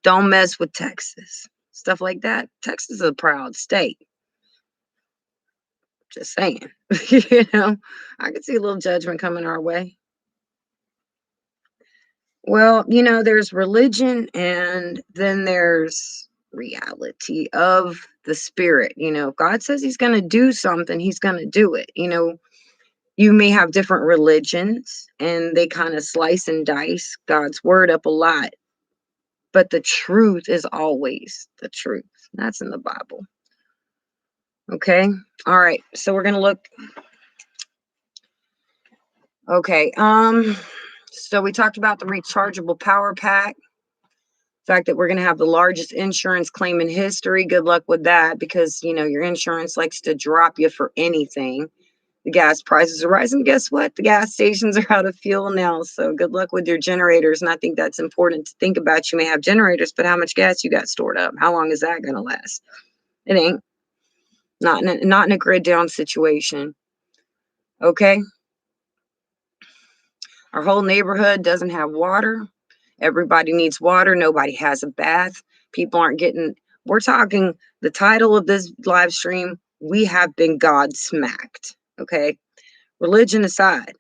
Don't mess with Texas. Stuff like that. Texas is a proud state. Just saying. You know, I could see a little judgment coming our way. Well, there's religion and then there's reality of the spirit. If God says he's going to do something, he's going to do it. You may have different religions and they kind of slice and dice God's word up a lot, but the truth is always the truth. That's in the Bible. Okay. All right. So we're going to look. Okay. So we talked about the rechargeable power pack. Fact that we're going to have the largest insurance claim in history. Good luck with that because, your insurance likes to drop you for anything. The gas prices are rising. Guess what? The gas stations are out of fuel now. So good luck with your generators. And I think that's important to think about. You may have generators, but how much gas you got stored up? How long is that going to last? It ain't. Not in a grid down situation. Okay. Our whole neighborhood doesn't have water. Everybody needs water. Nobody has a bath. People aren't getting, we're talking the title of this live stream. We have been Godsmacked. Okay. Religion aside,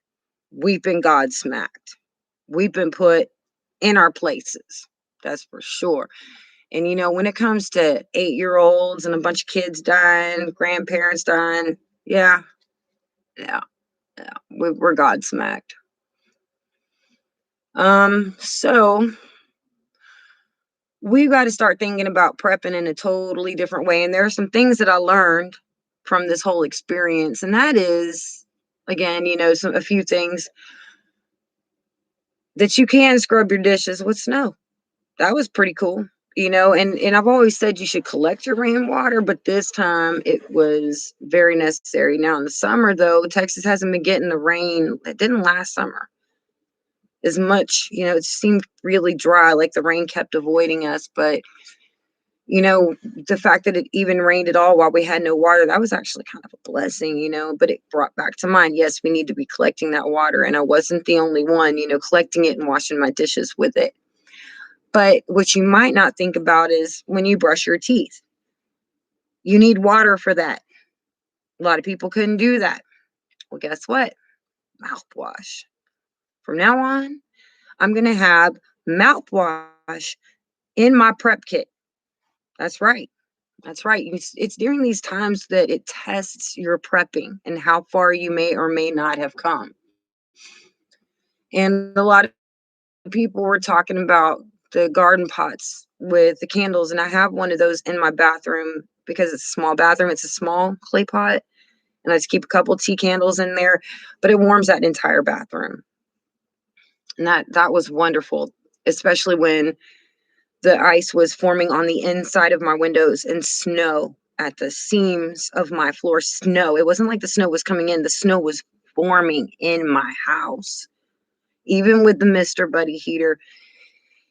we've been Godsmacked. We've been put in our places. That's for sure. And when it comes to 8-year-olds and a bunch of kids dying, grandparents dying, yeah, we're Godsmacked. So we've got to start thinking about prepping in a totally different way. And there are some things that I learned from this whole experience. And that is, again, a few things that you can scrub your dishes with snow. That was pretty cool. And I've always said you should collect your rainwater, but this time it was very necessary. Now in the summer, though, Texas hasn't been getting the rain. It didn't last summer as much. It seemed really dry, like the rain kept avoiding us. But the fact that it even rained at all while we had no water, that was actually kind of a blessing, but it brought back to mind, yes, we need to be collecting that water. And I wasn't the only one, collecting it and washing my dishes with it. But what you might not think about is when you brush your teeth, you need water for that. A lot of people couldn't do that. Well, guess what? Mouthwash. From now on, I'm going to have mouthwash in my prep kit. That's right. That's right. It's during these times that it tests your prepping and how far you may or may not have come. And a lot of people were talking about the garden pots with the candles. And I have one of those in my bathroom because it's a small bathroom. It's a small clay pot. And I just keep a couple tea candles in there, but it warms that entire bathroom. And that was wonderful, especially when the ice was forming on the inside of my windows and snow at the seams of my floor. Snow. It wasn't like the snow was coming in. The snow was forming in my house. Even with the Mr. Buddy heater,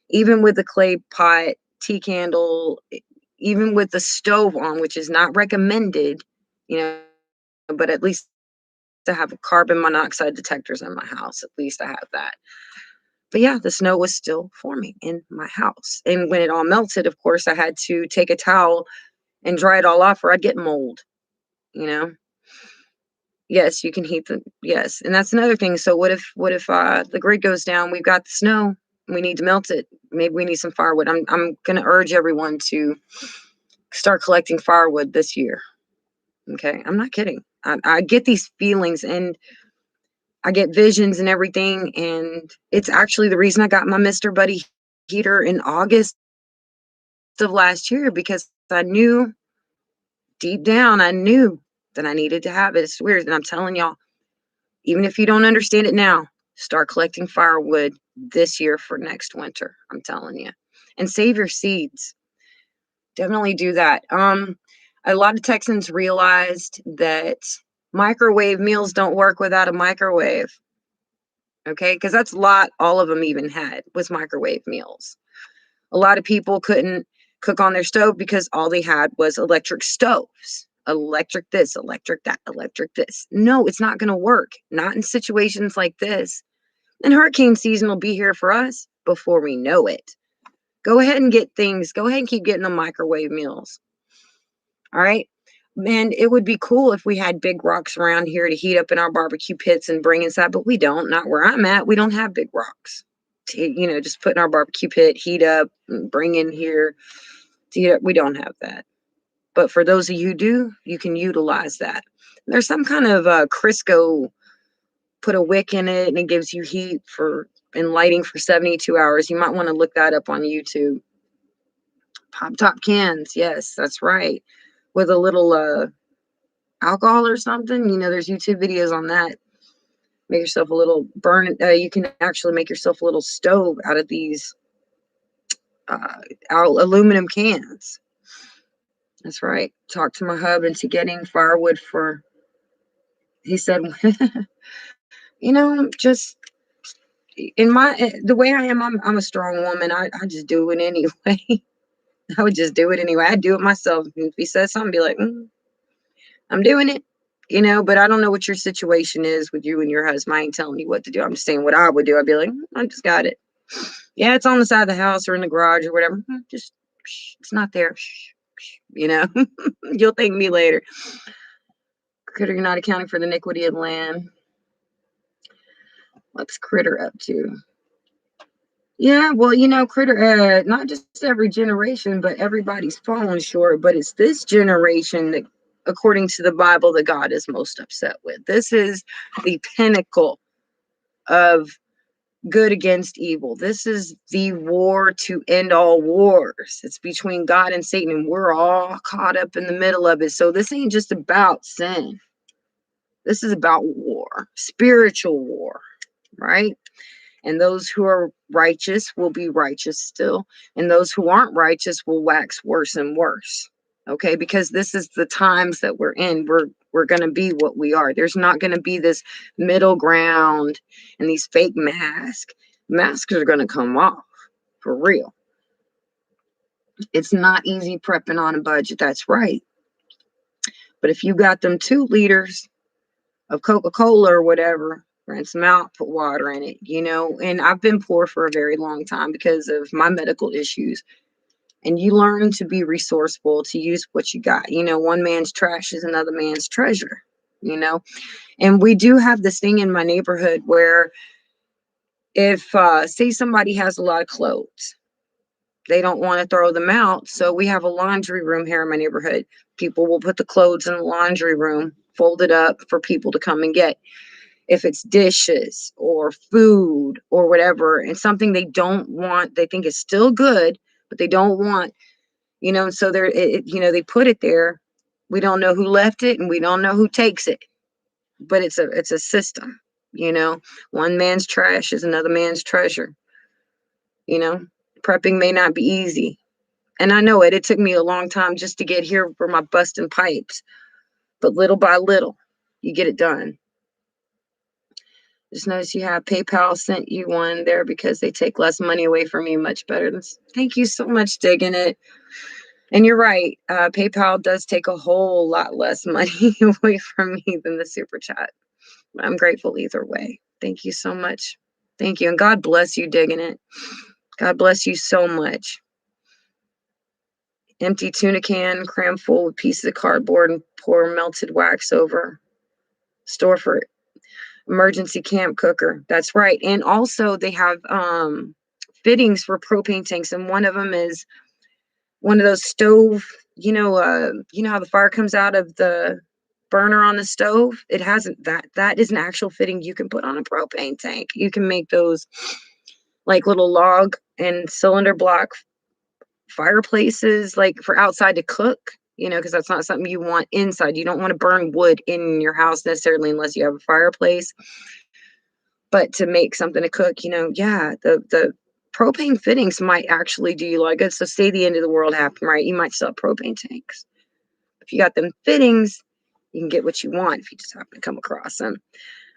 even with the clay pot, tea candle, even with the stove on, which is not recommended, but at least to have carbon monoxide detectors in my house. At least I have that. But yeah, the snow was still forming in my house. And when it all melted, of course, I had to take a towel and dry it all off or I'd get mold, Yes, you can heat yes. And that's another thing. So what if the grid goes down, we've got the snow, we need to melt it. Maybe we need some firewood. I'm going to urge everyone to start collecting firewood this year. Okay. I'm not kidding. I get these feelings and I get visions and everything. And it's actually the reason I got my Mr. Buddy heater in August of last year, because I knew deep down, I knew that I needed to have it. It's weird. And I'm telling y'all, even if you don't understand it now, start collecting firewood this year for next winter. I'm telling you. And save your seeds. Definitely do that. A lot of Texans realized that microwave meals don't work without a microwave. Okay, because that's a lot all of them even had was microwave meals. A lot of people couldn't cook on their stove because all they had was electric stoves. Electric this, electric that, electric this. No, it's not going to work. Not in situations like this. And hurricane season will be here for us before we know it. Go ahead and get things. Go ahead and keep getting the microwave meals. All right. And it would be cool if we had big rocks around here to heat up in our barbecue pits and bring inside, but we don't. Not where I'm at. We don't have big rocks. Just put in our barbecue pit, heat up, and bring in here to heat up. We don't have that. But for those of you who do, you can utilize that. There's some kind of Crisco, put a wick in it and it gives you heat for and lighting for 72 hours. You might want to look that up on YouTube. Pop top cans. Yes, that's right. With a little alcohol or something. There's YouTube videos on that. Make yourself a little you can actually make yourself a little stove out of these aluminum cans. That's right. Talked to my hub into getting firewood he said, just the way I am, I'm a strong woman. I just do it anyway. I would just do it anyway. I'd do it myself. If he says something, be like, I'm doing it. But I don't know what your situation is with you and your husband. I ain't telling you what to do. I'm just saying what I would do. I'd be like, I just got it. Yeah, it's on the side of the house or in the garage or whatever. Just, it's not there. You'll thank me later. Critter, you're not accounting for the iniquity of the land. What's Critter up to? Yeah, well, Critter, not just every generation, but everybody's fallen short. But it's this generation that, according to the Bible, that God is most upset with. This is the pinnacle of good against evil. This is the war to end all wars. It's between God and Satan, and we're all caught up in the middle of it. So this ain't just about sin. This is about war, spiritual war, right? And those who are righteous will be righteous still. And those who aren't righteous will wax worse and worse. Okay, because this is the times that we're in. We're going to be what we are. There's not going to be this middle ground and these fake masks. Masks are going to come off for real. It's not easy prepping on a budget. That's right. But if you got them 2 liters of Coca-Cola or whatever, rinse them out, put water in it, and I've been poor for a very long time because of my medical issues. And you learn to be resourceful, to use what you got. One man's trash is another man's treasure, and we do have this thing in my neighborhood where if say somebody has a lot of clothes, they don't want to throw them out, so we have a laundry room here in my neighborhood. People will put the clothes in the laundry room, fold it up for people to come and get. If it's dishes or food or whatever, and something they don't want, they think is still good, but they don't want, so they put it there. We don't know who left it and we don't know who takes it, but it's a system. One man's trash is another man's treasure. Prepping may not be easy, and I know it took me a long time just to get here for my busting pipes, but little by little you get it done. Just notice you have PayPal sent you one there because they take less money away from you. Much better than. Thank you so much, Digging It. And you're right. PayPal does take a whole lot less money away from me than the super chat. But I'm grateful either way. Thank you so much. Thank you. And God bless you, Digging It. God bless you so much. Empty tuna can, cram full with pieces of cardboard and pour melted wax over. Store for emergency camp cooker. That's right. And also they have fittings for propane tanks, and one of them is one of those stove, how the fire comes out of the burner on the stove. It hasn't that is an actual fitting you can put on a propane tank. You can make those like little log and cylinder block fireplaces, like for outside to cook, because that's not something you want inside. You don't want to burn wood in your house necessarily unless you have a fireplace. But to make something to cook, the propane fittings might actually do you like good. So say the end of the world happened, right? You might sell propane tanks. If you got them fittings, you can get what you want if you just happen to come across them.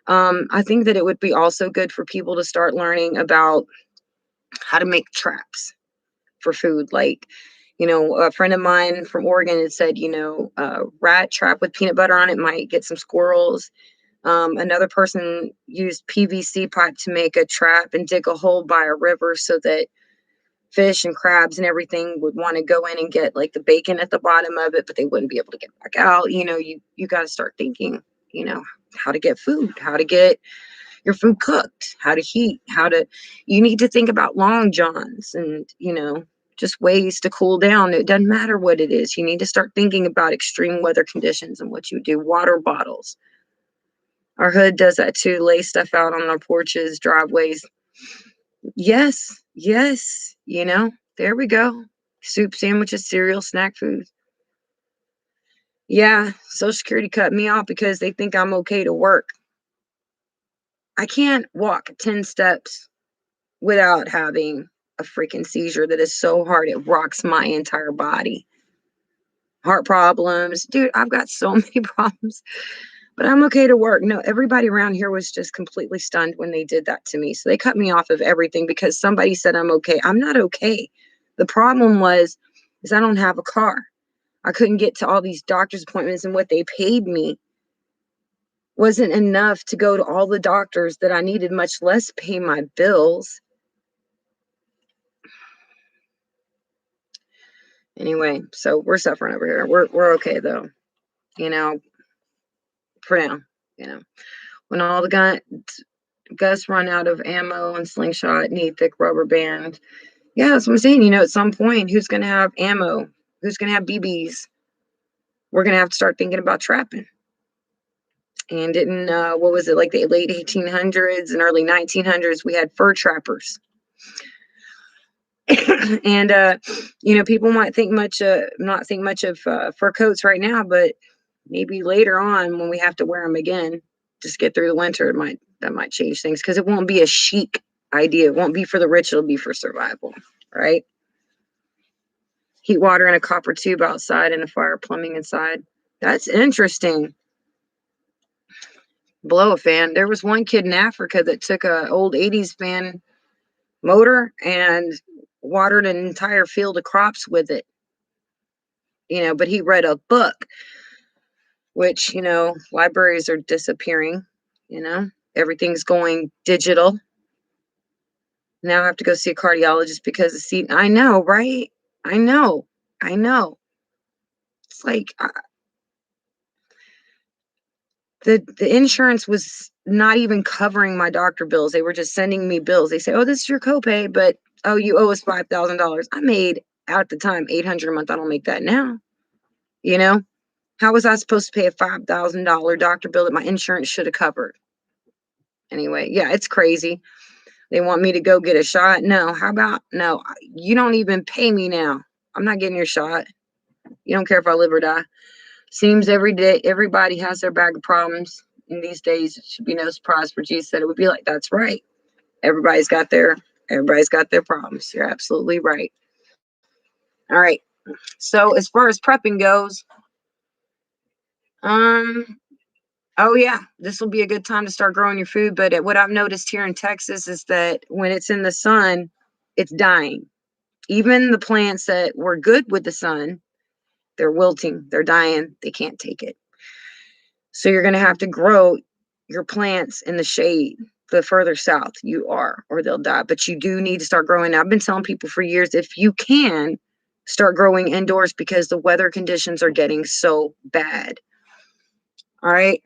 I think that it would be also good for people to start learning about how to make traps for food. Like, a friend of mine from Oregon had said, a rat trap with peanut butter on it might get some squirrels. Another person used PVC pipe to make a trap and dig a hole by a river so that fish and crabs and everything would want to go in and get like the bacon at the bottom of it, but they wouldn't be able to get back out. You got to start thinking, you know, how to get food, how to get your food cooked, how to heat, you need to think about long johns and, just ways to cool down. It doesn't matter what it is. You need to start thinking about extreme weather conditions and what you do. Water bottles. Our hood does that too. Lay stuff out on our porches, driveways. Yes, yes, there we go. Soup, sandwiches, cereal, snack foods. Yeah, Social Security cut me off because they think I'm okay to work. I can't walk 10 steps without having a freaking seizure that is so hard it rocks my entire body. Heart problems. Dude, I've got so many problems, but I'm okay to work. No, everybody around here was just completely stunned when they did that to me. So they cut me off of everything because somebody said I'm okay. I'm not okay. The problem is I don't have a car. I couldn't get to all these doctor's appointments, and what they paid me wasn't enough to go to all the doctors that I needed, much less pay my bills. Anyway, so we're suffering over here. We're okay though, you know, for now. You know, when all the guns run out of ammo and slingshot, need thick rubber band. Yeah, that's what I'm saying. At some point, who's gonna have ammo? Who's gonna have BBs? We're gonna have to start thinking about trapping. And didn't what was it, like the late 1800s and early 1900s? We had fur trappers. And people might think much not think much of fur coats right now, but maybe later on when we have to wear them again, just get through the winter, that might change things, because it won't be a chic idea. It won't be for the rich, it'll be for survival, right? Heat water in a copper tube outside and a fire plumbing inside. That's interesting. Blow a fan. There was one kid in Africa that took a old 80s fan motor and watered an entire field of crops with it. But he read a book, which, libraries are disappearing, everything's going digital. Now I have to go see a cardiologist because the seat. I know, right? I know. It's like the insurance was not even covering my doctor bills. They were just sending me bills. They say, "Oh, this is your copay, but you owe us $5,000." I made at the time $800 a month. I don't make that now. How was I supposed to pay a $5,000 doctor bill that my insurance should have covered? Anyway, yeah, it's crazy. They want me to go get a shot. No, how about no? You don't even pay me now. I'm not getting your shot. You don't care if I live or die. Seems every day everybody has their bag of problems. In these days, it should be no surprise for Jesus that it would be like, that's right. Everybody's got their problems. You're absolutely right. All right. So as far as prepping goes, oh yeah, this will be a good time to start growing your food. But what I've noticed here in Texas is that when it's in the sun, it's dying. Even the plants that were good with the sun, they're wilting, they're dying, they can't take it. So you're going to have to grow your plants in the shade the further south you are, or they'll die. But you do need to start growing. I've been telling people for years, if you can, start growing indoors because the weather conditions are getting so bad. All right.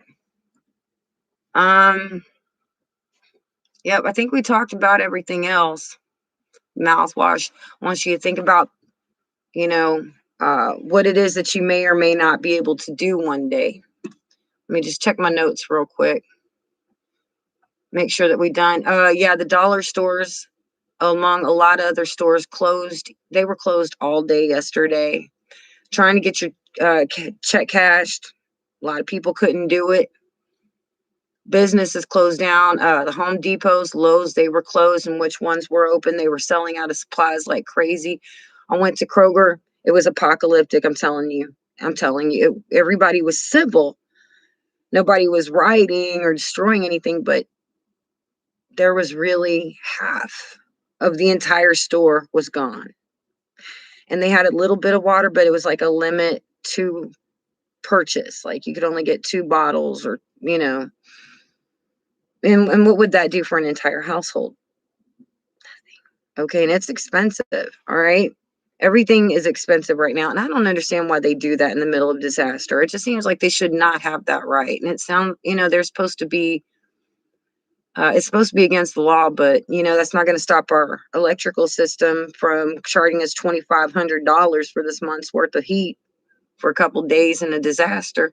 Yep, I think we talked about everything else. Mouthwash. I want you to think about, what it is that you may or may not be able to do one day. Let me just check my notes real quick. Make sure that we done. Yeah, the dollar stores, among a lot of other stores, closed. They were closed all day yesterday. Trying to get your check cashed. A lot of people couldn't do it. Businesses closed down. The Home Depots, Lowe's, they were closed, and which ones were open, they were selling out of supplies like crazy. I went to Kroger. It was apocalyptic. I'm telling you. Everybody was civil. Nobody was rioting or destroying anything, but there was really half of the entire store was gone. And they had a little bit of water, but it was like a limit to purchase. Like you could only get 2 bottles or, and what would that do for an entire household? Okay, and it's expensive, all right? Everything is expensive right now, and I don't understand why they do that in the middle of disaster. It just seems like they should not have that right. And it sounds, they're supposed to be, it's supposed to be against the law, but that's not going to stop our electrical system from charging us $2,500 for this month's worth of heat for a couple days in a disaster.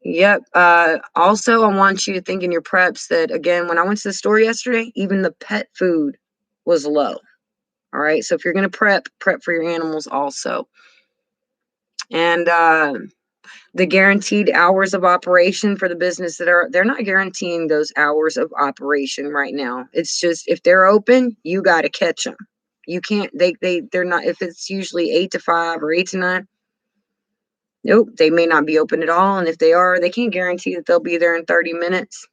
Yep. Also, I want you to think in your preps that, again, when I went to the store yesterday, even the pet food was low. All right. So if you're going to prep for your animals also. And the guaranteed hours of operation for the business they're not guaranteeing those hours of operation right now. It's just if they're open, you got to catch them. You can't, they're not, if it's usually 8 to 5 or 8 to 9. Nope, they may not be open at all. And if they are, they can't guarantee that they'll be there in 30 minutes.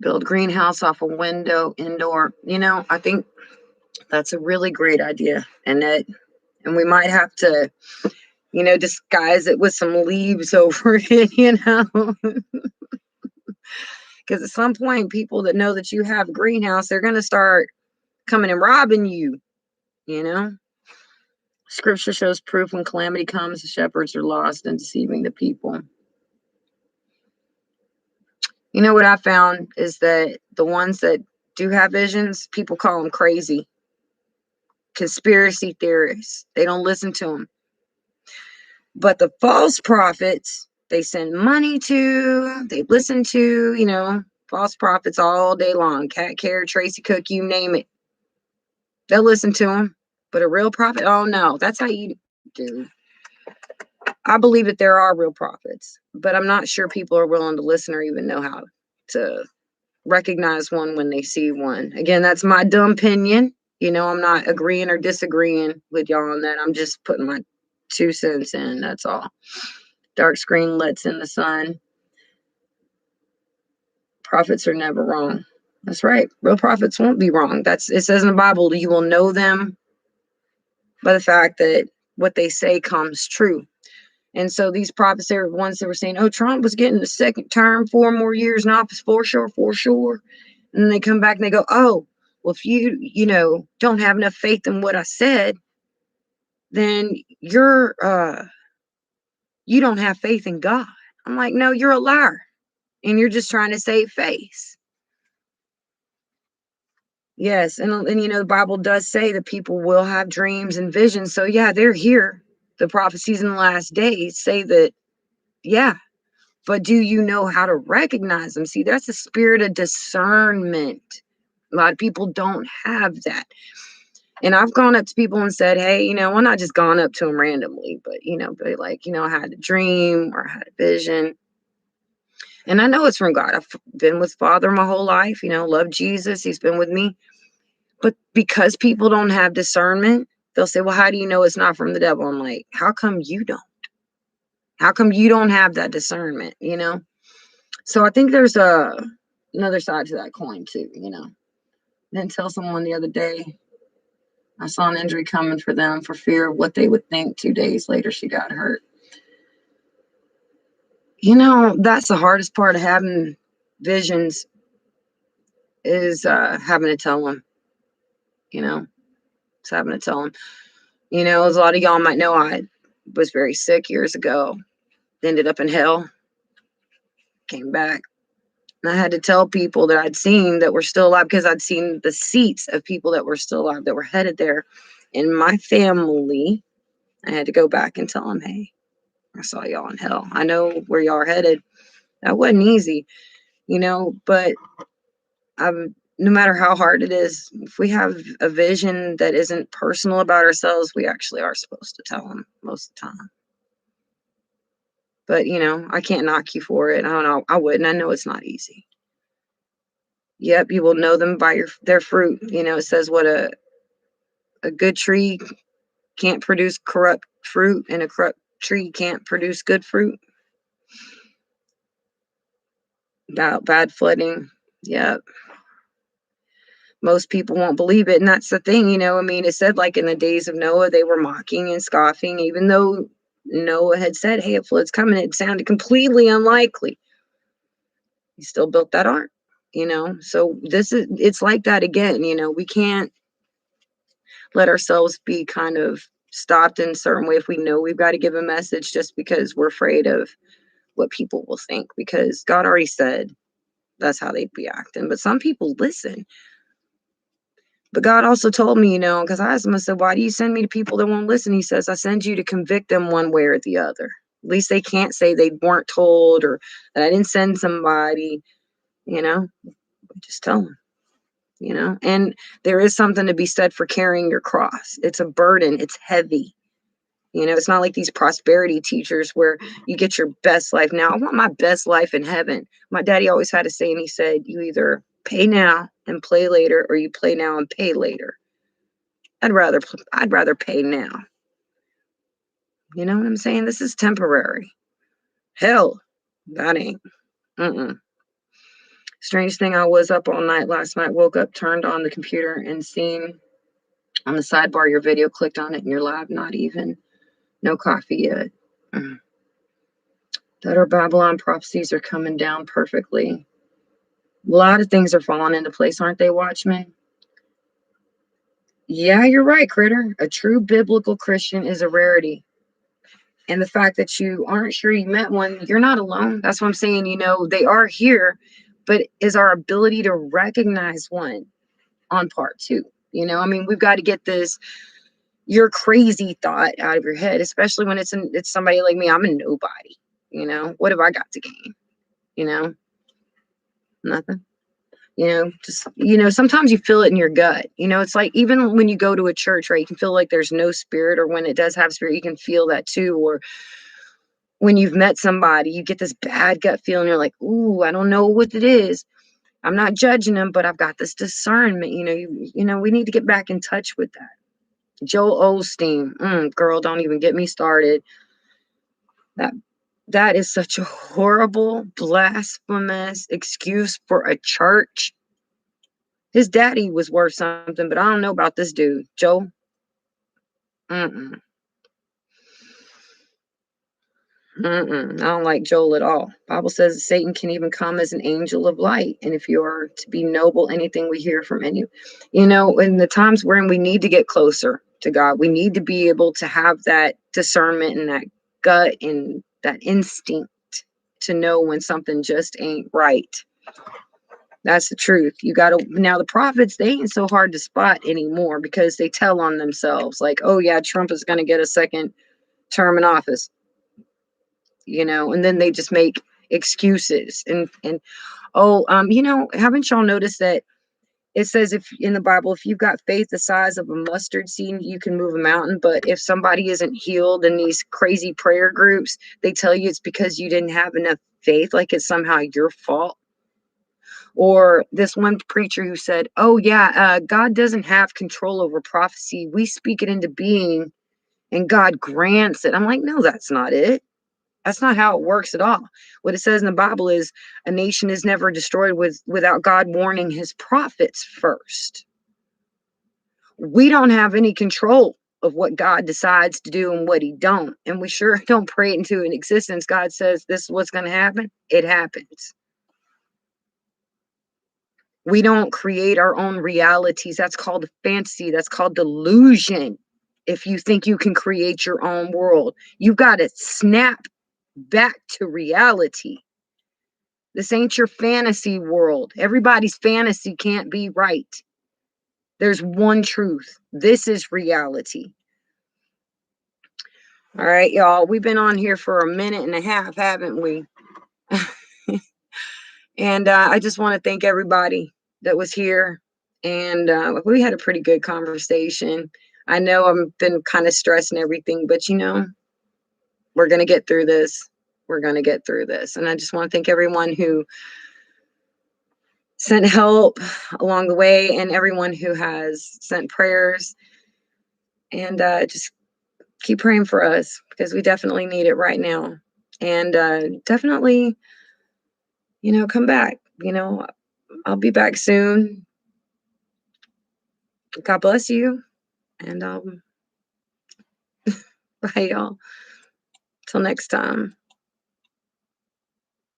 Build greenhouse off a window indoor. I think that's a really great idea. And we might have to, disguise it with some leaves over it. Because at some point, people that know that you have a greenhouse, they're going to start coming and robbing you, you know? Scripture shows proof when calamity comes, the shepherds are lost and deceiving the people. You know what I found is that the ones that do have visions, people call them crazy. Conspiracy theorists. They don't listen to them. But the false prophets, they send money to, they listen to, false prophets all day long. Cat Care, Tracy Cook, you name it. They'll listen to them. But a real prophet, oh no, that's how you do. I believe that there are real prophets, but I'm not sure people are willing to listen or even know how to recognize one when they see one. Again, that's my dumb opinion. I'm not agreeing or disagreeing with y'all on that. I'm just putting my 2 cents in. That's all. Dark screen lets in the sun. Prophets are never wrong. That's right. Real prophets won't be wrong. It says in the Bible, you will know them by the fact that what they say comes true. And so these prophets are the ones that were saying, oh, Trump was getting the second term, 4 more years in office, for sure, for sure. And then they come back and they go, oh, well, if you don't have enough faith in what I said, then you don't have faith in God. I'm like, no, you're a liar. And you're just trying to save face. Yes. And the Bible does say that people will have dreams and visions. So yeah, they're here. The prophecies in the last days say that, yeah. But do you know how to recognize them? See, that's a spirit of discernment. A lot of people don't have that. And I've gone up to people and said, hey, well, not just gone up to them randomly, but, be like, I had a dream or I had a vision. And I know it's from God. I've been with Father my whole life, love Jesus. He's been with me. But because people don't have discernment, they'll say, well, how do you know it's not from the devil? I'm like, how come you don't? How come you don't have that discernment? So I think there's another side to that coin too, Didn't tell someone the other day, I saw an injury coming for them for fear of what they would think. 2 days later, she got hurt. That's the hardest part of having visions is having to tell them, it's having to tell them. As a lot of y'all might know, I was very sick years ago, ended up in hell, came back. And I had to tell people that I'd seen that were still alive because I'd seen the seats of people that were still alive that were headed there. In my family, I had to go back and tell them, hey, I saw y'all in hell. I know where y'all are headed. That wasn't easy, but no matter how hard it is, if we have a vision that isn't personal about ourselves, we actually are supposed to tell them most of the time. But, I can't knock you for it. I don't know. I wouldn't. I know it's not easy. Yep, you will know them by their fruit. It says what a good tree can't produce corrupt fruit, and a corrupt tree can't produce good fruit. About bad flooding. Yep. Most people won't believe it. And that's the thing, it said like in the days of Noah, they were mocking and scoffing, even though Noah had said, hey, a flood's coming. It sounded completely unlikely. He still built that ark, So it's like that again, we can't let ourselves be kind of stopped in a certain way if we know we've got to give a message just because we're afraid of what people will think, because God already said that's how they'd be acting. But some people listen. But God also told me, because I asked him, I said, why do you send me to people that won't listen? He says, I send you to convict them one way or the other. At least they can't say they weren't told or that I didn't send somebody, just tell them. And there is something to be said for carrying your cross. It's a burden. It's heavy. It's not like these prosperity teachers where you get your best life now. I want my best life in heaven. My daddy always had a saying. He said, you either pay now and play later, or you play now and pay later. I'd rather pay now. You know what I'm saying? This is temporary. Hell, that ain't. Mm-mm. Strange thing, I was up all night last night, woke up, turned on the computer, and seen on the sidebar your video, clicked on it in your lab, not even. No coffee yet. That our Babylon prophecies are coming down perfectly. A lot of things are falling into place, aren't they, Watchmen? Yeah, you're right, Critter. A true biblical Christian is a rarity. And the fact that you aren't sure you met one, you're not alone. That's what I'm saying. They are here, but is our ability to recognize one on part too? We've got to get this "you're crazy" thought out of your head, especially when it's somebody like me. I'm a nobody. What have I got to gain? Nothing. Just sometimes you feel it in your gut. It's like even when you go to a church, right? You can feel like there's no spirit, or when it does have spirit, you can feel that too. Or when you've met somebody, you get this bad gut feeling. You're like, ooh, I don't know what it is. I'm not judging them, but I've got this discernment. We need to get back in touch with that. Joel Osteen, girl, don't even get me started. That is such a horrible, blasphemous excuse for a church. His daddy was worth something, but I don't know about this dude, Joel. Mm-mm. I don't like Joel at all. Bible says Satan can even come as an angel of light. And if you are to be noble, anything we hear from any, in the times wherein we need to get closer to God, we need to be able to have that discernment and that gut and that instinct to know when something just ain't right. That's the truth. You got to, now the prophets, they ain't so hard to spot anymore because they tell on themselves like, oh yeah, Trump is going to get a second term in office. And then they just make excuses and haven't y'all noticed that it says, if in the Bible, if you've got faith the size of a mustard seed, you can move a mountain. But if somebody isn't healed in these crazy prayer groups, they tell you it's because you didn't have enough faith, like it's somehow your fault. Or this one preacher who said, oh yeah, God doesn't have control over prophecy, we speak it into being and God grants it. I'm like, no, that's not it. That's not how it works at all. What it says in the Bible is a nation is never destroyed without God warning his prophets first. We don't have any control of what God decides to do and what he don't. And we sure don't pray it into an existence. God says this is what's going to happen. It happens. We don't create our own realities. That's called fantasy. That's called delusion. If you think you can create your own world, you've got to snap back to reality. This ain't your fantasy world. Everybody's fantasy can't be right. There's one truth. This is reality. All right, y'all. We've been on here for a minute and a half, haven't we? And I just want to thank everybody that was here. And we had a pretty good conversation. I know I've been kind of stressed and everything, but we're going to get through this. We're going to get through this. And I just want to thank everyone who sent help along the way and everyone who has sent prayers. And just keep praying for us because we definitely need it right now. And definitely, come back. I'll be back soon. God bless you. And bye, y'all. Till next time.